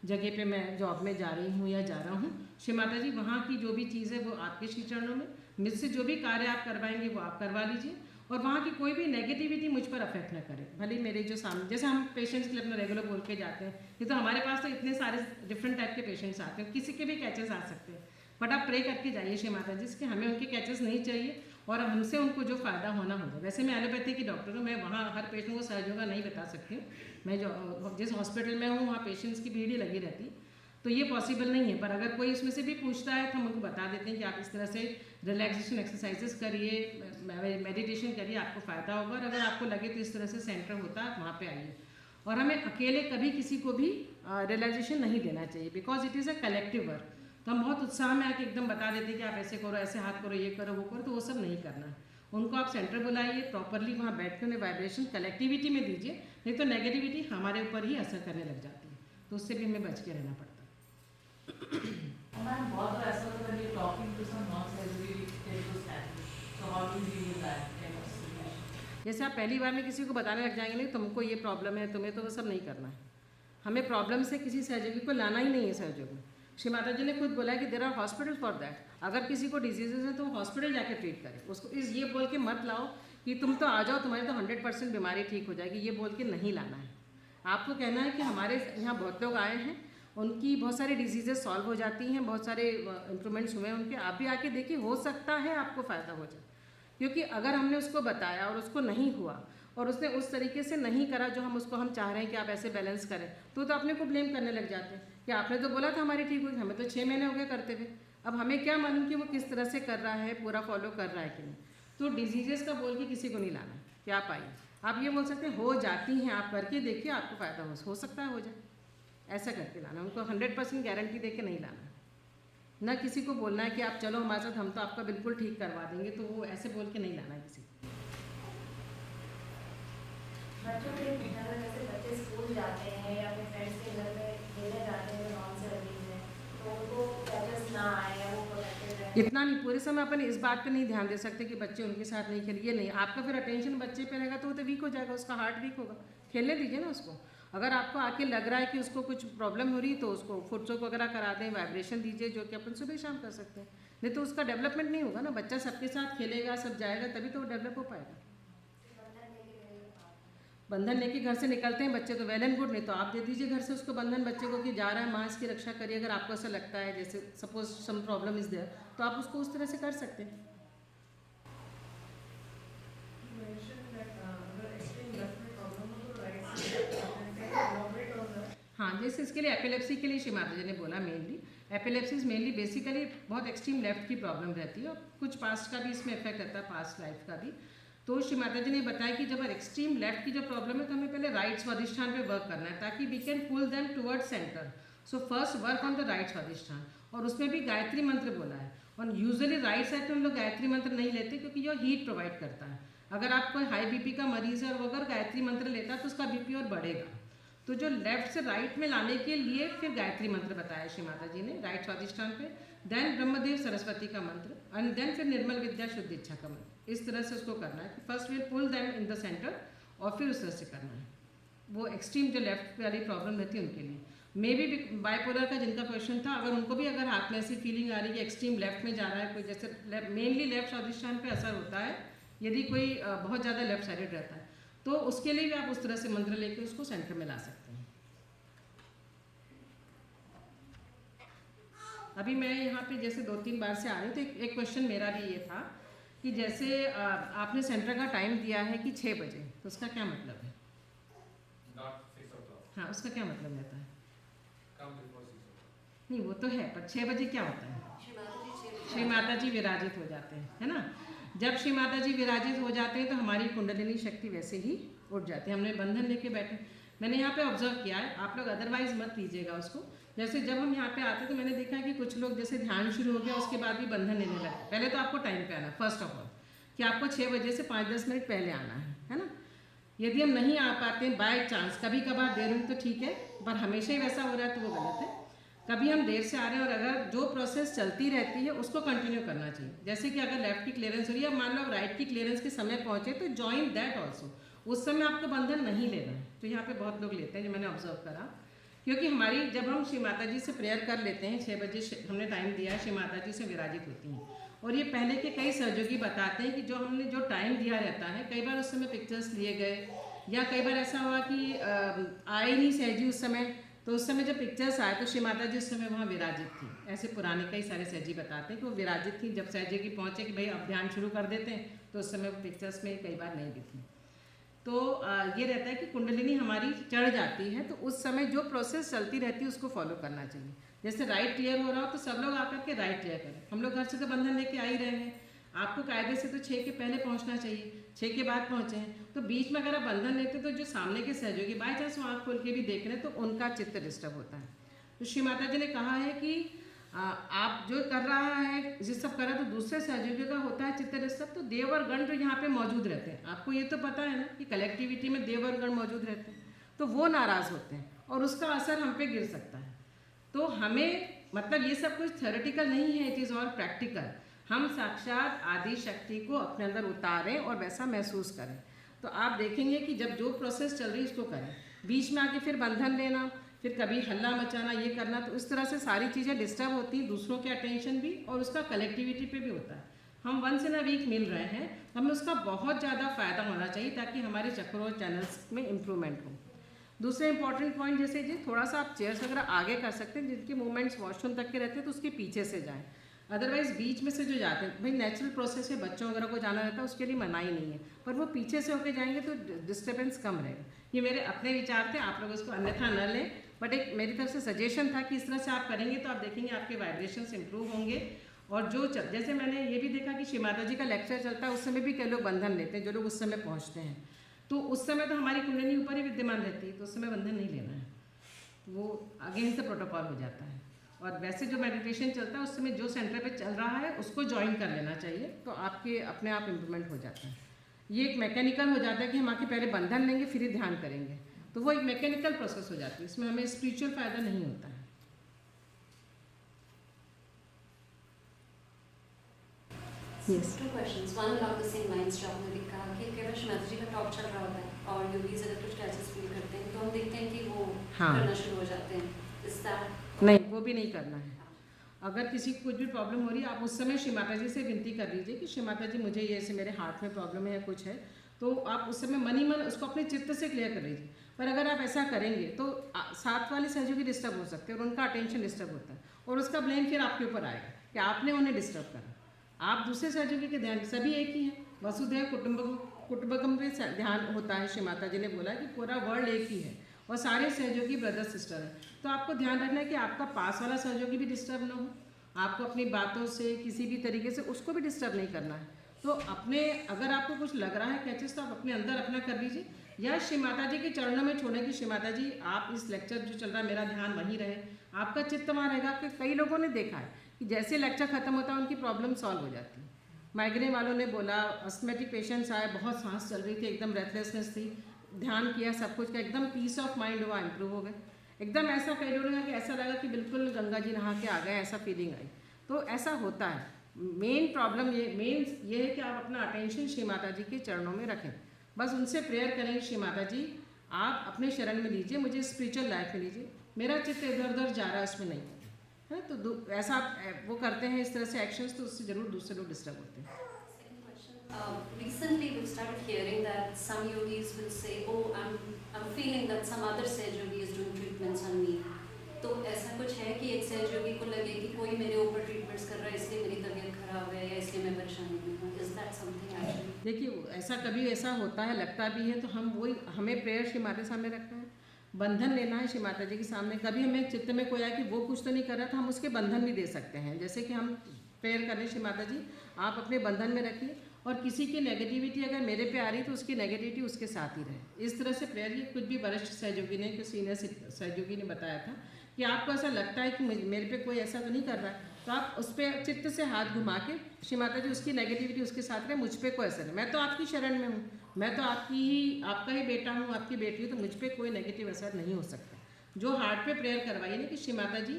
जगह पे मैं जॉब में जा रही हूँ या जा रहा हूँ। श्री माता जी वहाँ की जो भी चीज़ है वो आपके श्री चरणों में, मुझसे जो भी कार्य आप करवाएंगे वो आप करवा लीजिए, और वहाँ की कोई भी नेगेटिविटी मुझ पर अफेक्ट ना करे। भले मेरे जो सामने, जैसे हम पेशेंट्स के लिए अपना रेगुलर बोल के जाते हैं, ये तो हमारे पास तो इतने सारे डिफरेंट टाइप के पेशेंट्स आते हैं, किसी के भी कैचेस आ सकते हैं, बट आप प्रे करके जाइए श्री माता जी कि हमें उनके कैचेस नहीं चाहिए और हमसे उनको जो फ़ायदा होना होगा। वैसे मैं एलोपैथी की डॉक्टर हूँ, मैं वहाँ हर पेशेंट को सहज योगा नहीं बता सकती हूँ। मैं जो जिस हॉस्पिटल में हूँ वहाँ पेशेंट्स की भीड़ ही लगी रहती है, तो ये पॉसिबल नहीं है। पर अगर कोई इसमें से भी पूछता है तो हम उनको बता देते हैं कि आप इस तरह से रिलैक्सेशन एक्सरसाइजेस करिए, मेडिटेशन करिए, आपको फ़ायदा होगा। और अगर आपको लगे तो इस तरह से सेंटर होता है, वहाँ पे आइए। और हमें अकेले कभी किसी को भी रिलैक्सेशन नहीं देना चाहिए, because it is a collective work. तो हम बहुत उत्साह में आके एकदम बता देते हैं कि आप ऐसे करो, ऐसे हाथ करो, ये करो, वो करो, तो वो सब नहीं करना है। उनको आप सेंटर बुलाइए, प्रॉपरली वहाँ बैठ के उन्हें वाइब्रेशन कलेक्टिविटी में दीजिए, नहीं तो नेगेटिविटी हमारे ऊपर ही असर करने लग जाती है, तो उससे भी हमें बच के रहना पड़ता है। Ma'am, बहुत बार ऐसा होता है when you're talking to some non-surgery therapists, so how do you deal with that kind of situation? जैसे आप पहली बार में किसी को बताने लग जाएंगे, नहीं तुमको ये प्रॉब्लम है, तुम्हें तो वो सब नहीं करना है। हमें प्रॉब्लम से किसी सहयोगी को लाना ही नहीं है सहयोग में। श्री माता जी ने खुद बोला है कि there are hospital for that. अगर किसी को डिजीजेज है तो हॉस्पिटल जाके ट्रीट करें, उसको इस ये बोल के मत लाओ कि तुम तो आ जाओ, तुम्हारी तो 100% बीमारी ठीक हो जाएगी, ये बोल के नहीं लाना है। आपको कहना है कि हमारे यहाँ बहुत लोग आए हैं, उनकी बहुत सारी डिजीजेस सॉल्व हो जाती हैं, बहुत सारे इम्प्रूवमेंट्स हुए हैं उनके, आप भी आके देखिए, हो सकता है आपको फ़ायदा हो जाए। क्योंकि अगर हमने उसको बताया और उसको नहीं हुआ और उसने उस तरीके से नहीं करा जो हम चाह रहे हैं कि आप ऐसे बैलेंस करें, तो अपने को ब्लेम करने लग जाते हैं कि आपने तो बोला था हमारी ठीक होगी, हमें तो 6 महीने हो गए करते हुए, अब हमें क्या मालूम कि वो किस तरह से कर रहा है, पूरा फॉलो कर रहा है कि नहीं। तो डिजीजेस का बोल के किसी को नहीं लाना है कि आप आइए। आप ये बोल सकते हैं हो जाती हैं, आप करके देखिए, आपको फ़ायदा हो सकता है हो जाए, ऐसा करके लाना। उनको 100% गारंटी दे के नहीं लाना, ना किसी को बोलना है कि आप चलो हमारे साथ, हम तो आपका बिल्कुल ठीक करवा देंगे, तो वो ऐसे बोल के नहीं लाना है किसी को। बच्चों के अगर जैसे बच्चे स्कूल जाते हैं या अपने फ्रेंड्स के घर में खेलने जाते हैं नॉन सर्विस में, तो उनको कैचेस ना आए या वो प्रोटेक्टेड रहे। इतना नहीं, पूरे समय अपन इस बात पे नहीं ध्यान दे सकते कि बच्चे उनके साथ नहीं खेले, ये नहीं। आपका फिर अटेंशन बच्चे पे रहेगा तो वो तो वीक हो जाएगा, उसका हार्ट वीक होगा। खेलने दीजिए ना उसको। अगर आपको आके लग रहा है कि उसको कुछ प्रॉब्लम हो रही है तो उसको फुटसोक वगैरह करा दें, वाइब्रेशन दीजिए, जो कि अपन सुबह शाम कर सकते हैं। नहीं तो उसका डेवलपमेंट नहीं होगा ना। बच्चा सबके साथ खेलेगा, सब जाएगा, तभी तो वो डेवलप हो पाएगा। बंधन लेके घर से निकलते हैं बच्चे तो वेल एंड गुड, नहीं तो आप दे दीजिए घर से उसको बंधन बच्चे को कि जा रहा है, माँ इसकी रक्षा करिए। अगर आपको ऐसा लगता है जैसे suppose some problem is there, तो आप उसको उस तरह से कर सकते हैं। हाँ, जैसे इसके लिए एपिलेप्सी के लिए श्री माता जी ने बोला मेनली एपिलेप्सी मेनली बेसिकली बहुत एक्सट्रीम लेफ्ट की प्रॉब्लम रहती है और कुछ पास्ट का भी इसमें इफेक्ट रहता है, पास्ट लाइफ का भी। तो श्री माता जी ने बताया कि जब एक्सट्रीम लेफ्ट की जो प्रॉब्लम है तो हमें पहले राइट स्वादिष्ठान पे वर्क करना है ताकि we can pull them toward centre. So first work on the right स्वादिष्ठान, और उसमें भी गायत्री मंत्र बोला है। और यूजुअली राइट साइड पे हम लोग गायत्री मंत्र नहीं लेते क्योंकि यह हीट प्रोवाइड करता है। अगर आप कोई हाई बीपी का मरीज है और वो अगर गायत्री मंत्र लेता है तो उसका बीपी और बढ़ेगा। तो जो लेफ्ट से राइट में लाने के लिए फिर गायत्री मंत्र बताया श्री माता जी ने राइट स्वादिष्ठान पे, देन ब्रह्मदेव सरस्वती का मंत्र एंड देन फिर निर्मल विद्या शुद्ध इच्छा का मंत्र। इस तरह से उसको करना है कि first will pull them in the centre और फिर उस तरह से करना है। वो एक्सट्रीम जो लेफ्ट वाली प्रॉब्लम रहती है उनके लिए। मे बी बाइपोलर का जिनका क्वेश्चन था, अगर उनको भी अगर हाथ में ऐसी फीलिंग आ रही है कि एक्सट्रीम लेफ्ट में जा रहा है कोई, जैसे मेनली लेफ्ट स्वादिष्ठान पे असर होता है यदि कोई बहुत ज़्यादा लेफ्ट साइडेड रहता है, तो उसके लिए भी आप उस तरह से मंत्र लेके उसको सेंटर में ला सकते हैं। अभी मैं यहाँ पे जैसे 2-3 बार से आ रही हूँ तो एक क्वेश्चन मेरा भी ये था कि जैसे आपने सेंटर का टाइम दिया है कि 6 बजे, तो उसका क्या मतलब है? Not 6 o'clock. हाँ, उसका क्या मतलब रहता है? Come before 6 o'clock. नहीं वो तो है, पर 6 बजे क्या होता है? श्री माता जी विराजित हो जाते हैं, है ना। जब श्री माता जी विराजित हो जाते हैं तो हमारी कुंडलिनी शक्ति वैसे ही उठ जाती है। हमने बंधन लेके बैठे, मैंने यहाँ पे ऑब्जर्व किया है, आप लोग अदरवाइज मत लीजिएगा उसको। जैसे जब हम यहाँ पे आते तो मैंने देखा कि कुछ लोग जैसे ध्यान शुरू हो गया उसके बाद भी बंधन लेने लगे। पहले तो आपको टाइम पे आना, फर्स्ट ऑफ ऑल कि आपको 6 बजे से 5-10 मिनट पहले आना है ना। यदि हम नहीं आ पाते हैं बाय चांस, कभी कभार देर हुई तो ठीक है, पर हमेशा ही वैसा हो रहा है तो वो गलत है। कभी हम देर से आ रहे हैं और अगर जो प्रोसेस चलती रहती है उसको कंटिन्यू करना चाहिए। जैसे कि अगर लेफ्ट की क्लियरेंस हो रही है, मान लो राइट की क्लियरेंस के समय पहुँचे तो जॉइन दैट ऑल्सो। उस समय आपको बंधन नहीं लेना है। तो यहाँ पे बहुत लोग लेते हैं, जो मैंने ऑब्जर्व करा, क्योंकि हमारी जब हम श्री माता जी से प्रेयर कर लेते हैं 6 बजे हमने टाइम दिया है, श्री माता जी से विराजित होती हैं। और ये पहले के कई सहयोगी बताते हैं कि जो हमने जो टाइम दिया रहता है, कई बार उस समय पिक्चर्स लिए गए या कई बार ऐसा हुआ कि आए नहीं सहजी उस समय, तो उस समय जब पिक्चर्स आए तो श्री माता जी उस समय वहाँ विराजित थी। ऐसे पुराने कई सारे सहजी बताते हैं कि वो विराजित थी। जब सहजी की पहुँचे कि भाई अब ध्यान शुरू कर देते हैं तो उस समय पिक्चर्स में कई बार नहीं दिखी। तो ये रहता है कि कुंडलिनी हमारी चढ़ जाती है, तो उस समय जो प्रोसेस चलती रहती है उसको फॉलो करना चाहिए। जैसे राइट क्लियर हो रहा हो तो सब लोग आकर के राइट क्लियर करें। हम लोग घर से तो बंधन लेके आ ही रहे हैं, आपको कायदे से तो 6 के पहले पहुंचना चाहिए, 6 के बाद पहुंचे हैं तो बीच में अगर आप बंधन लेते तो जो सामने के सहयोगी बाई चांस वो आँख खोल के भी देख रहे हैं तो उनका चित्त डिस्टर्ब होता है। तो श्री माता जी ने कहा है कि आप जो कर रहा है जिस सब कर रहा है तो दूसरे सहयोगियों का होता है चित्त डिस्टर्ब, तो देवर गण जो यहाँ पे मौजूद रहते हैं, आपको ये तो पता है ना कि कलेक्टिविटी में देवर गण मौजूद रहते हैं, तो वो नाराज़ होते हैं और उसका असर हम पे गिर सकता है। तो हमें मतलब ये सब कुछ थ्योरेटिकल नहीं है, इट इज़ ऑल प्रैक्टिकल। हम साक्षात आदि शक्ति को अपने अंदर उतारें और वैसा महसूस करें, तो आप देखेंगे कि जब जो प्रोसेस चल रही है उसको करें। बीच में आके फिर बंधन लेना, फिर कभी हल्ला मचाना, ये करना, तो इस तरह से सारी चीज़ें डिस्टर्ब होती हैं, दूसरों के अटेंशन भी और उसका कलेक्टिविटी पे भी होता है। हम वंस इन अ वीक मिल रहे हैं, हमें उसका बहुत ज़्यादा फ़ायदा होना चाहिए ताकि हमारे चक्रों और चैनल्स में इम्प्रूवमेंट हो। दूसरे इंपॉर्टेंट पॉइंट जैसे जी थोड़ा सा आप चेयर्स वगैरह आगे कर सकते हैं, जिनके मूवमेंट्स वॉशरूम तक के रहते हैं तो उसके पीछे से जाएँ। अदरवाइज़ बीच में से जो जाते हैं, भाई नेचुरल प्रोसेस है, बच्चों वगैरह को जाना रहता है उसके लिए मनाही नहीं है, पर वो पीछे से होके जाएंगे तो डिस्टर्बेंस कम रहेगा। ये मेरे अपने विचार थे, आप लोग इसको अन्यथा न लें, बट एक मेरी तरफ से सजेशन था कि इस तरह से आप करेंगे तो आप देखेंगे आपके वाइब्रेशंस इंप्रूव होंगे। और जो जैसे मैंने ये भी देखा कि श्री माता जी का लेक्चर चलता है उस समय भी कई लोग बंधन लेते हैं, जो लोग उस समय पहुँचते हैं, तो उस समय तो हमारी कुंडली ऊपर ही विद्यमान रहती है, तो उस समय बंधन नहीं लेना है, वो अगेंस्ट द प्रोटोकॉल हो जाता है। और वैसे जो मेडिटेशन चलता है उस समय जो सेंटर पे चल रहा है उसको ज्वाइन कर लेना चाहिए, तो आपके अपने आप इम्प्रूवमेंट हो जाता है। ये एक मैकेनिकल हो जाता है कि हम आके पहले बंधन लेंगे फिर ही ध्यान करेंगे, तो वो एक मैकेनिकल प्रोसेस हो जाती है, इसमें हमें स्पिरिचुअल फ़ायदा नहीं होता है। Yes. 2 questions. One along the same lines जो आपने भी कहा कि केवल श्री माता जी का टॉप चल रहा होता है और योगीज अगर कुछ कैचेस फील करते हैं तो हम देखते हैं कि वो करना शुरू हो जाते हैं। Is that नहीं, वो भी नहीं करना है। अगर किसी को कुछ भी प्रॉब्लम हो रही है आप उस समय श्री माता जी से विनती कर लीजिए कि श्री माता जी मुझे ये ऐसे मेरे हार्ट में प्रॉब्लम है या कुछ है, तो आप उस समय मन ही मन उसको अपने चित्त से क्लियर कर लीजिए। पर अगर आप ऐसा करेंगे तो साथ वाले सहयोगी डिस्टर्ब हो सकते हैं और उनका अटेंशन डिस्टर्ब होता है और उसका ब्लेम फिर आपके ऊपर आएगा कि आपने उन्हें डिस्टर्ब करा। आप दूसरे सहयोगी के ध्यान, सभी एक ही हैं, वसुधैव कुटुंबकम पे ध्यान होता है। श्री माता जी ने बोला कि पूरा वर्ल्ड एक ही है और सारे सहयोगी ब्रदर सिस्टर हैं। तो आपको ध्यान रखना है कि आपका पास वाला सहयोगी भी डिस्टर्ब ना हो, आपको अपनी बातों से किसी भी तरीके से उसको भी डिस्टर्ब नहीं करना है। तो अपने, अगर आपको कुछ लग रहा है कैचेस, तो आप अपने अंदर अपना कर लीजिए या श्री माता जी के चरणों में छोड़ें कि श्री माता जी आप इस लेक्चर जो चल रहा है मेरा ध्यान वहीं रहे, आपका चित्त वहाँ रहेगा। आपके कई लोगों ने देखा है कि जैसे लेक्चर खत्म होता है उनकी प्रॉब्लम सॉल्व हो जाती है। माइग्रेन वालों ने बोला, अस्थमेटिक पेशेंट्स आए, बहुत सांस चल रही थी, एकदम ब्रेथलेसनेस थी, ध्यान किया, सब कुछ का एकदम पीस ऑफ माइंड हुआ, इम्प्रूव हो गए। एकदम ऐसा कई लोगों ने कि ऐसा लगा कि बिल्कुल गंगा जी नहा के आ गए, ऐसा फीलिंग आई। तो ऐसा होता है। मेन प्रॉब्लम ये है कि आप अपना अटेंशन श्री माता जी के चरणों में रखें, बस उनसे प्रेयर करें, श्री माता जी आप अपने शरण में लीजिए, मुझे स्पिरिचुअल लाइफ में लीजिए, मेरा चित्त इधर उधर जा रहा है उसमें नहीं है। तो ऐसा आप वो करते हैं इस तरह से एक्शंस, तो उससे ज़रूर दूसरे लोग डिस्टर्ब होते हैं। Recently, we've started hearing that some yogis will say, "Oh, I'm feeling that some other Sahaj yogi is doing treatments on me." तो ऐसा कुछ है कि एक Sahaj yogi को लगे कि कोई मेरे ऊपर ट्रीटमेंट्स कर रहा है, इसलिए मेरी तबीयत खराब है या इसलिए मैं परेशानी में हूँ। Is that something actually? देखिए, ऐसा कभी ऐसा होता है, लगता भी है, तो हमें प्रेयर श्री माता सामने रखना है, बंधन लेना है श्री माता जी के सामने। कभी हमें चित्त में कोई आया कि वो कुछ तो नहीं कर रहा था, हम उसके बंधन भी दे सकते हैं। जैसे कि हम प्रेयर करें, श्री माता जी आप अपने बंधन में रखिए, और किसी की नेगेटिविटी अगर मेरे पे आ रही तो उसकी नेगेटिविटी उसके साथ ही रहे। इस तरह से प्रेयर, ये कुछ भी वरिष्ठ सहयोगी ने, कि सीनियर सहयोगी ने बताया था कि आपको ऐसा लगता है कि मेरे पे कोई ऐसा तो नहीं कर रहा है, तो आप उस पर चित्त से हाथ घुमा के श्री माता जी उसकी नेगेटिविटी उसके साथ रहे, मुझ पर कोई असर है, मैं तो आपकी शरण में हूँ, मैं तो आपका ही बेटा हूँ, आपकी बेटी हूँ, तो मुझ पर कोई नेगेटिव असर नहीं हो सकता। जो हार्ट पे प्रेयर करवाइए ना कि श्री माता जी,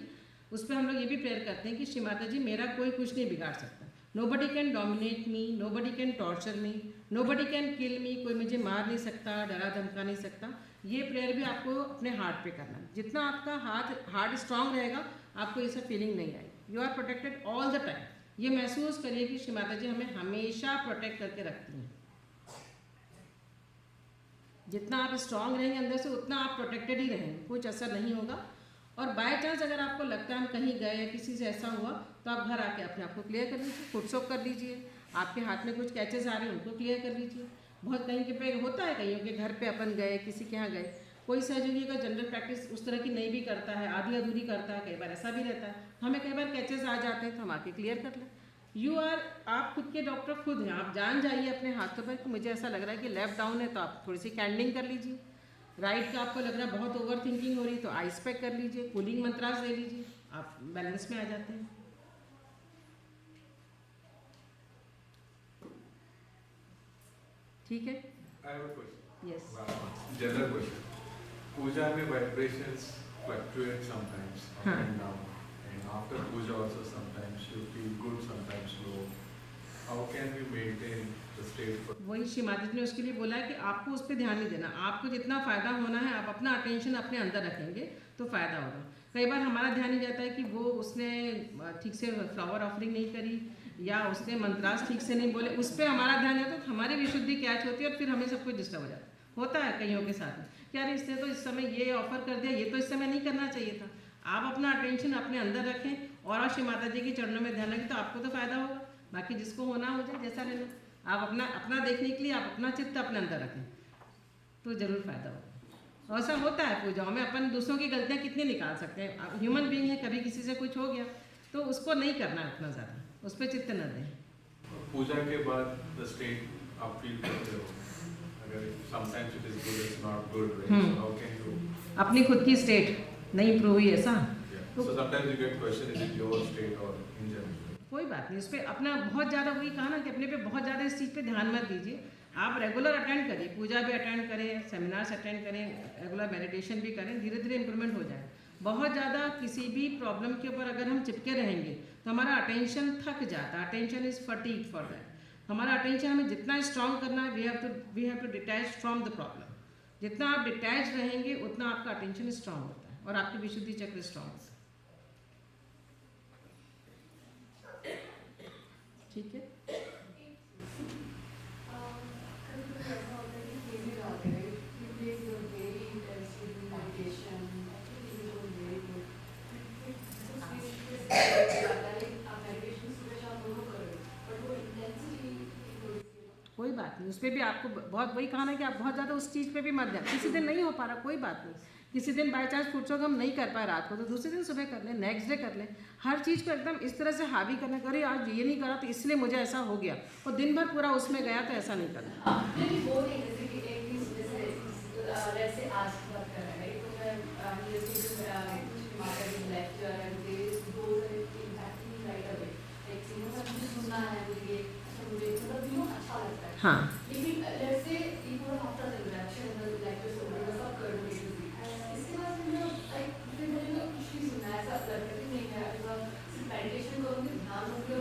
उस पर हम लोग ये भी प्रेयर करते हैं कि श्री माता जी मेरा कोई कुछ नहीं बिगाड़ सकता, nobody can dominate me, nobody can torture me, nobody can kill me, कोई मुझे मार नहीं सकता, डरा धमका नहीं सकता। ये प्रेयर भी आपको अपने हार्ट पे करना है। जितना आपका हार्ट स्ट्रांग रहेगा, आपको ये सब फीलिंग नहीं आएगी। You are protected all the time. ये महसूस करिए कि श्री माता जी हमें हमेशा प्रोटेक्ट करके रखती हैं। जितना आप स्ट्रांग रहेंगे अंदर से, उतना आप प्रोटेक्टेड ही रहेंगे, कुछ असर नहीं होगा। और बाय चांस अगर आपको लगता है हम कहीं गए या किसी से ऐसा हुआ, तो आप घर आके अपने आप को क्लियर कर लीजिए, फुट सोप कर लीजिए। आपके हाथ में कुछ कैचेस आ रहे हैं, उनको क्लियर कर लीजिए। बहुत कहीं के पे होता है, कईयों के घर पे अपन गए, किसी के यहाँ गए, कोई सहयोगी का जनरल प्रैक्टिस उस तरह की नहीं भी करता है, आधी अधूरी करता है, कई बार ऐसा भी रहता है, हमें कई बार कैचेस आ जाते हैं, तो हम आके क्लियर कर लें। आप खुद के डॉक्टर खुद हैं, आप जान जाइए अपने हाथों पर कि मुझे ऐसा लग रहा है कि लेफ्ट डाउन है, तो आप थोड़ी सी कैंडलिंग कर लीजिए। राइट का आपको लग रहा है बहुत ओवर थिंकिंग हो रही है, तो आइस पैक कर लीजिए, कूलिंग मंत्रास दे लीजिए, आप बैलेंस में आ जाते हैं। ठीक है। I have a question. Yes. General question. Puja में vibrations fluctuate sometimes up हाँ. and down, and after puja also sometimes you feel good, sometimes low. How can we maintain the state for? वही श्री माता जी ने उसके लिए बोला है कि आपको उस पर ध्यान नहीं देना, आपको जितना फ़ायदा होना है, आप अपना अटेंशन अपने अंदर रखेंगे तो फ़ायदा होगा। कई बार हमारा ध्यान ही जाता है कि वो उसने ठीक से फ्लावर ऑफरिंग नहीं करी या उसने मंत्रास ठीक से नहीं बोले, उस पर हमारा ध्यान जाता है, तो हमारी विशुद्धि कैच होती है और फिर हमें सब कुछ डिस्टर्ब हो जाता है। होता है कईयों के साथ कि यार इसने तो इस समय ये ऑफर कर दिया, ये तो इस समय नहीं करना चाहिए था। आप अपना अटेंशन अपने अंदर रखें और श्री माता जी के चरणों में ध्यान रखें, तो आपको तो फ़ायदा होगा। बाकी जिसको होना हो जाए, जैसा रहना, आप अपना देखने के लिए आप अपना चित्त अपने अंदर रखें, तो ज़रूर फ़ायदा होगा। ऐसा होता है पूजाओं में, अपन दूसरों की गलतियाँ कितनी निकाल सकते हैं। आप ह्यूमन बीइंग है, कभी किसी से कुछ हो गया तो उसको नहीं करना है उतना ज़्यादा, उस पर चित्त न दें। पूजा के बाद the state आप feel करते हो, अगर sometimes it is good, it's not good, right? So how can you? अपनी खुद की स्टेट नहीं इम्प्रूव हुई ऐसा, Yeah. So sometimes you get question, is it your state or in general? कोई बात नहीं। उस पर अपना बहुत ज़्यादा, वही कहा ना कि अपने पे बहुत ज़्यादा इस चीज़ पे ध्यान मत दीजिए। आप रेगुलर अटेंड करिए, पूजा भी अटेंड करें, सेमिनार्स अटेंड करें, रेगुलर मेडिटेशन भी करें, धीरे धीरे इंप्रूवमेंट हो जाए। बहुत ज़्यादा किसी भी प्रॉब्लम के ऊपर अगर हम चिपके रहेंगे तो हमारा अटेंशन थक जाता है। Attention is fatigue for that. हमारा अटेंशन हमें जितना स्ट्रॉन्ग करना है, we have to detach from the problem. जितना आप डिटैच रहेंगे उतना आपका अटेंशन स्ट्रॉन्ग होता है और आपकी विशुद्धि चक्र स्ट्रॉन्ग होता है। ठीक है। कभी कभी ऐसा उस पर भी आपको बहुत वही कहा ना कि आप बहुत ज़्यादा उस चीज़ पे भी मत जाए। किसी दिन नहीं हो पा रहा, कोई बात नहीं, किसी दिन बाई चांस फुटसोग हम नहीं कर पाए रात को, तो दूसरे दिन सुबह कर लें, नेक्स्ट डे कर लें। हर चीज़ को एकदम इस तरह से हावी करना, करें आज ये नहीं करा तो इसलिए मुझे ऐसा हो गया, और दिन भर पूरा उसमें गया, तो ऐसा नहीं करना। Maybe वो नहीं, जैसे कि एक चीज़ जैसे let's say आज की बात कर रहे हैं, तो मैं listening to marketing lecture and those are impacting me right away. Like मतलब मुझे सुनना है, मुझे मुझे मतलब अच्छा लगता है। हाँ, लेकिन let's say ये पूरा हफ्ता चल रहा है, अच्छे lecture सुन रहे हो, सब कर रहे हो, इसके बाद फिर मुझे कुछ नहीं सुनना है, ऐसा लगता है कि नहीं है, सिर्फ मेडिटेशन करूँगी, ध्यान रखूँगी,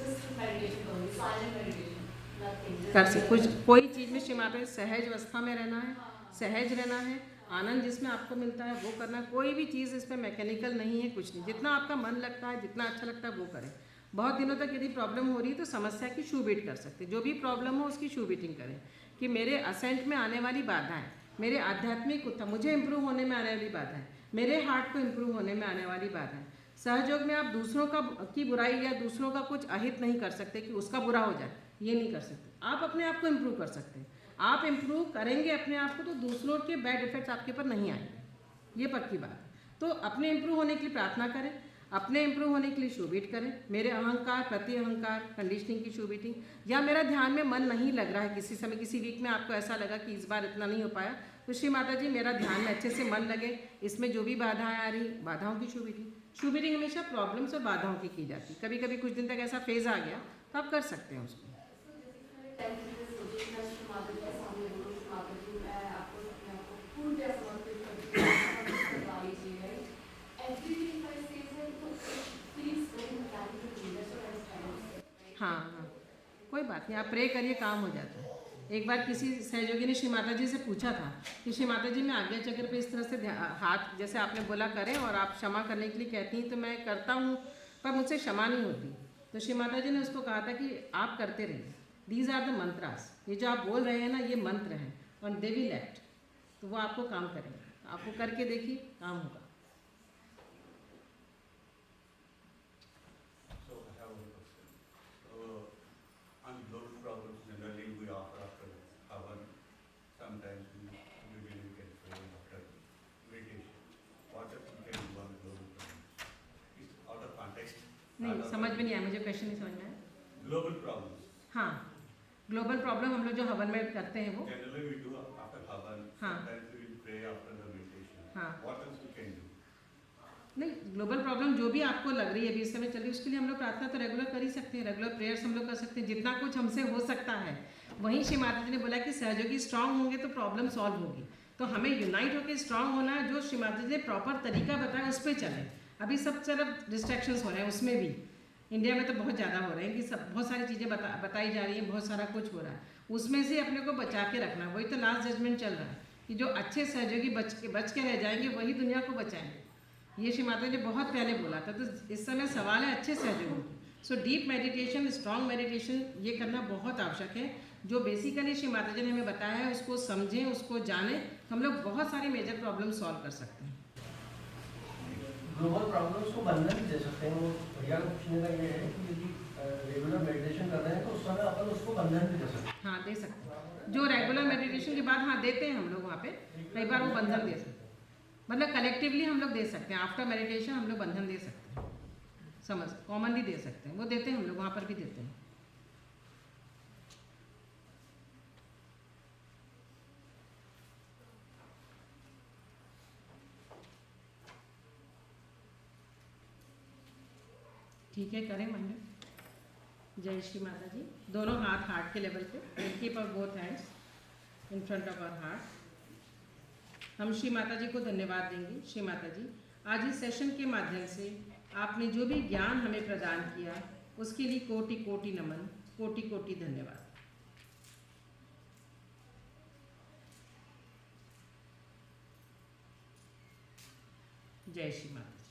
जस्ट मेडिटेशन करूँगी, साइलेंट मेडिटेशन, नथिंग। कर सकते कुछ कोई चीज़ में श्री माता सहज अवस्था में रहना है, सहज रहना है, आनंद जिसमें आपको मिलता है वो करना है। कोई भी चीज़ इसमें मैकेनिकल नहीं है, कुछ नहीं, जितना आपका मन लगता है, जितना अच्छा लगता है वो करें। बहुत दिनों तक यदि प्रॉब्लम हो रही है तो समस्या की शू बीट कर सकते हैं, जो भी प्रॉब्लम हो उसकी शू बीटिंग करें कि मेरे असेंट में आने वाली बाधाएं, मेरे आध्यात्मिक उत्थान, मुझे इम्प्रूव होने में आने वाली बाधाएं, मेरे हार्ट को इम्प्रूव होने में आने वाली बाधाएं। सहयोग में आप दूसरों की बुराई या दूसरों का कुछ अहित नहीं कर सकते कि उसका बुरा हो जाए, ये नहीं कर सकते। आप अपने आप को इम्प्रूव कर सकते हैं। आप इम्प्रूव करेंगे अपने आप को तो दूसरों के बैड इफेक्ट्स आपके ऊपर नहीं आएंगे, ये पक्की बात है। तो अपने इम्प्रूव होने के लिए प्रार्थना करें, अपने इम्प्रूव होने के लिए शू बीट करें। मेरे अहंकार, प्रति अहंकार, कंडीशनिंग की शू बीटिंग, या मेरा ध्यान में मन नहीं लग रहा है, किसी समय किसी वीक में आपको ऐसा लगा कि इस बार इतना नहीं हो पाया, तो श्री माता जी मेरा ध्यान में अच्छे से मन लगे, इसमें जो भी बाधाएं आ रही, बाधाओं की शू बीटिंग। शू बीटिंग हमेशा प्रॉब्लम्स और बाधाओं की जाती। कभी कभी कुछ दिन तक ऐसा फेज आ गया तो आप कर सकते हैं उसको। हाँ हाँ, कोई बात नहीं, आप प्रे करिए, काम हो जाता है। एक बार किसी सहयोगी ने श्री माता जी से पूछा था कि श्री माता जी मैं आज्ञा चक्र पे इस तरह से हाथ जैसे आपने बोला करें और आप क्षमा करने के लिए कहती हैं, तो मैं करता हूँ पर मुझसे क्षमा नहीं होती। तो श्री माता जी ने उसको कहा था कि आप करते रहिए, दीज आर द मंत्रास, ये जो आप बोल रहे हैं ना ये मंत्र हैं, और दे विल एक्ट, तो वो आपको काम करेंगे। आपको करके देखिए, काम होगा। So I have a question. On global problems, generally we offer after Havan. Sometimes we will get free after meditation. What if we can do on global problems? It's out of context. नहीं समझ में नहीं आया, मुझे question नहीं समझ में आया। Global problems. हाँ, ग्लोबल प्रॉब्लम हम लोग जो हवन में करते हैं वो, Generally we do after Havan. हाँ। Sometimes we will pray after the meditation. हाँ। What else we can do? नहीं, ग्लोबल प्रॉब्लम जो भी आपको लग रही है अभी इस समय चल रही है उसके लिए हम लोग प्रार्थना तो रेगुलर कर ही सकते हैं, रेगुलर प्रेयर्स हम लोग कर सकते हैं, जितना कुछ हमसे हो सकता है। वहीं श्री माता जी ने बोला कि सहयोगी स्ट्रांग होंगे तो प्रॉब्लम सॉल्व होगी, तो हमें यूनाइट होकर स्ट्रांग होना है। जो श्री माता जी ने प्रॉपर तरीका बताया उस पर चलें। अभी सब तरफ डिस्ट्रैक्शंस हो रहे हैं, उसमें भी इंडिया में तो बहुत ज़्यादा हो रहे हैं कि सब बहुत सारी चीज़ें बताई जा रही हैं, बहुत सारा कुछ हो रहा है, उसमें से अपने को बचा के रखना। वही तो लास्ट जजमेंट चल रहा है कि जो अच्छे सहयोगी बच के रह जाएंगे वही दुनिया को बचाएंगे। ये श्री माता जी ने बहुत पहले बोला था। तो इस समय सवाल है अच्छे सहयोगों की। So deep meditation, strong meditation ये करना बहुत आवश्यक है। जो बेसिकली श्री माता जी ने हमें बताया है उसको समझें, उसको जानें, हम लोग बहुत सारी मेजर प्रॉब्लम सॉल्व कर सकते हैं। ग्लोबल प्रॉब्लम्स को बंधन भी दे सकते हैं। वो भैया को पूछने का ये है कि यदि रेगुलर मेडिटेशन कर रहे हैं तो उस समय अपन उसको बंधन भी दे सकते हैं। हाँ, दे सकते हैं। जो रेगुलर मेडिटेशन के बाद हाँ देते हैं हम लोग वहाँ पे, कई बार वो बंधन दे सकते हैं। मतलब कलेक्टिवली हम लोग दे सकते हैं, आफ्टर मेडिटेशन हम लोग बंधन दे सकते हैं, समझ कॉमनली दे सकते हैं, वो देते हैं हम लोग वहाँ पर भी देते हैं। ठीक है, करें मंडल। जय श्री माता जी। दोनों हाथ हार्ट के लेवल पे, keep up both hands in front of our heart. हम श्री माता जी को धन्यवाद देंगे। श्री माता जी, आज इस सेशन के माध्यम से आपने जो भी ज्ञान हमें प्रदान किया उसके लिए कोटि कोटि नमन, कोटि कोटि धन्यवाद। जय श्री माता जी।